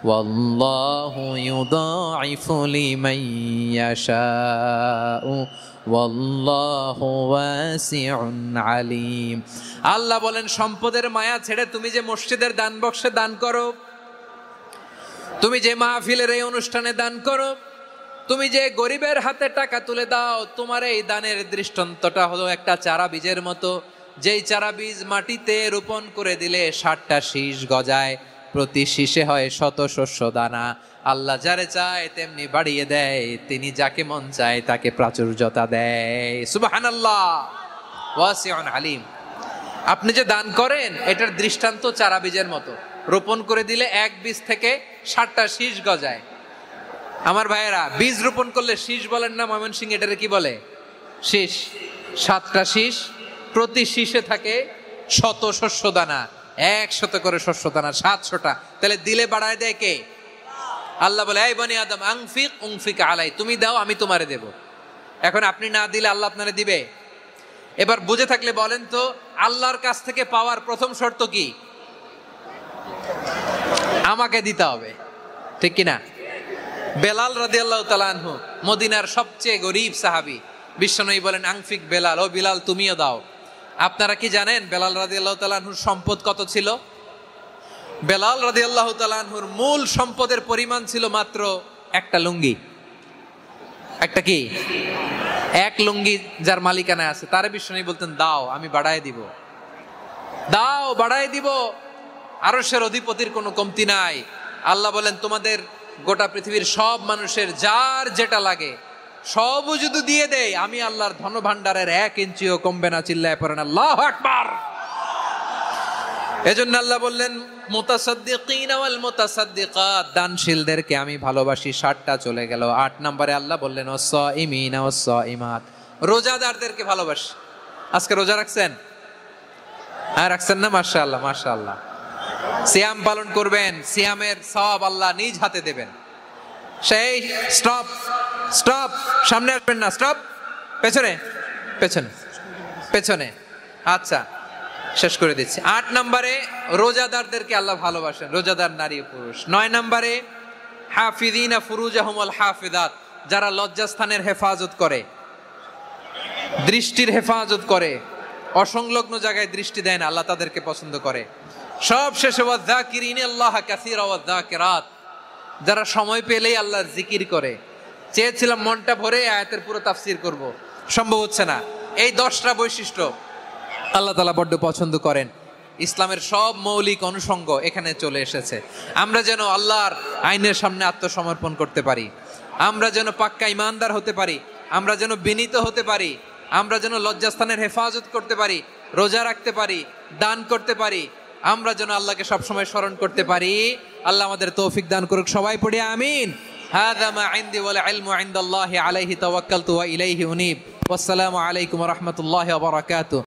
ওয়াল্লাহু ইউদাঈফু লিমান ইয়াশাউ ওয়াল্লাহু ওয়াসিউন আলিম। আল্লাহ বলেন সম্পদের মায়া ছেড়ে তুমি যে মসজিদের দান বক্সে দান করো, তুমি যে মাহফিলের এই অনুষ্ঠানে দান করো, তুমি যে গরিবের হাতে টাকা তুলে দাও, তোমার এই দানের দৃষ্টান্তটা হলো একটা চারা বীজের মতো। যেই চারা বীজ মাটিতে রোপণ করে দিলে 60টা শীষ গজায়, প্রতি শীষে হয় শত শস্য দানা। আল্লাহ যারে চায় তেমনি বাড়িয়ে দেয়, তিনি যাকে মন চায় তাকে প্রাচুর্যতা দেয়। সুবহানাল্লাহ, ওয়াসিউন আলিম। আপনি যে দান করেন এটার দৃষ্টান্ত চারা বীজের মতো, রোপণ করে দিলে এক বীজ থেকে 60টা শীষ গজায়। আমার ভাইয়েরা, বীজ রোপণ করলে শীষ বলেন না ময়মনসিংহ, এটারে কি বলে? শীষ। 7টা শীষ, প্রতি শীষে থাকে শত শস্য দানা, 100 করে শস্য দানা, 700টা। তাহলে দিলে বাড়ায় দেয় কে? আল্লাহ বলে এই বনি আদম আনফিক উনফিক আলাই, তুমি দাও আমি তোমারে দেব। এখন আপনি না দিলে আল্লাহ আপনারে দিবে? এবার বুঝে থাকলে বলেন তো, আল্লাহর কাছ থেকে পাওয়ার প্রথম শর্ত কি? আমাকে দিতে হবে, ঠিক কিনা? বেলাল রাদিয়াল্লাহু তাআলা আনহু, মদিনার সবচেয়ে গরীব সাহাবী, বিশ্বনবী বলেন আনফিক বেলাল, ও বিলাল তুমিও দাও। আপনারা কি জানেন বেলাল রাদিয়াল্লাহু তাআলা আনহুর সম্পদ কত ছিল? বেলাল রাদিয়াল্লাহু তাআলা আনহুর মূল সম্পদের পরিমাণ ছিল মাত্র একটা লুঙ্গি। একটা কি? এক লুঙ্গি যার মালিকানায় আছে, তারে বিশ্বনবী বলতেন দাও আমি বাড়ায় দিব, দাও বাড়ায় দিব। আরশের অধিপতির কোনো কমতি নাই। আল্লাহ বলেন তোমাদের গোটা পৃথিবীর সব মানুষের যার যেটা লাগে সবও যদি দিয়ে দেয়, আমি আল্লাহর ধন ভান্ডারের 1 ইঞ্চিও কমবে না। চিল্লায় পড়েন আল্লাহু আকবার। এজন্য আল্লাহ বললেন মুতাসাদ্দিকিন ওয়াল মুতাসাদ্দিকাত, দানশীলদেরকে আমি ভালোবাসি। 60টা চলে গেল। 8 নম্বরে আল্লাহ বললেন ওয়াস-সাইমিনা ওয়াস-সাইমাত, রোজাদারদেরকে ভালোবাসি। আজকে রোজা রাখছেন? হ্যাঁ রাখছেন না? মাশাআল্লাহ মাশাআল্লাহ। সিয়াম পালন করবেন, সিয়ামের সওয়াব আল্লাহ নিজ হাতে দেবেন। সেই স্টপ স্টপ, সামনে আসবেন না, স্টপ, পেছনে পেছনে পেছনে, আচ্ছা শেষ করে দিচ্ছি। 8 নম্বরে রোজাদারদেরকে আল্লাহ ভালোবাসেন, রোজাদার নারী ও পুরুষ। 9 নম্বরে হাফিযিনা ফুরুজাহুম ওয়াল হাফিযাত, যারা লজ্জাস্থানের হেফাজত করে, দৃষ্টির হেফাজত করে, অসংলগ্ন জায়গায় দৃষ্টি দেয় না, আল্লাহ তাদেরকে পছন্দ করে। সব শেষে ওয়াযাকিরিনাল্লাহ কাসীরা ওয়াযাকিরাত, যারা সময় পেলেই আল্লাহর জিকির করে। চেয়েছিলাম মনটা ভরে আয়াতের পুরো তাফসীর করব, সম্ভব হচ্ছে না। এই 10টা বৈশিষ্ট্য আল্লাহ তাআলা বড্ড পছন্দ করেন। ইসলামের সব মৌলিক অনুষঙ্গ এখানে চলে এসেছে। আমরা যেন আল্লাহর আইনের সামনে আত্মসমর্পণ করতে পারি, আমরা যেন পাক্কা ইমানদার হতে পারি, আমরা যেন বিনীত হতে পারি, আমরা যেন লজ্জাস্থানের হেফাজত করতে পারি, রোজা রাখতে পারি, দান করতে পারি, আমরা যেন আল্লাহকে সবসময় স্মরণ করতে পারি। আল্লাহ আমাদের তৌফিক দান করুক। সবাই পড়ি আমিন। হাযা মা ইনদি ওয়াল ইলমু ইনদাল্লাহি আলাইহি তাওয়াক্কালতু ওয়া ইলাইহি উনীব। ওয়াসসালামু আলাইকুম ওয়া রাহমাতুল্লাহি ওয়া বারাকাতুহু।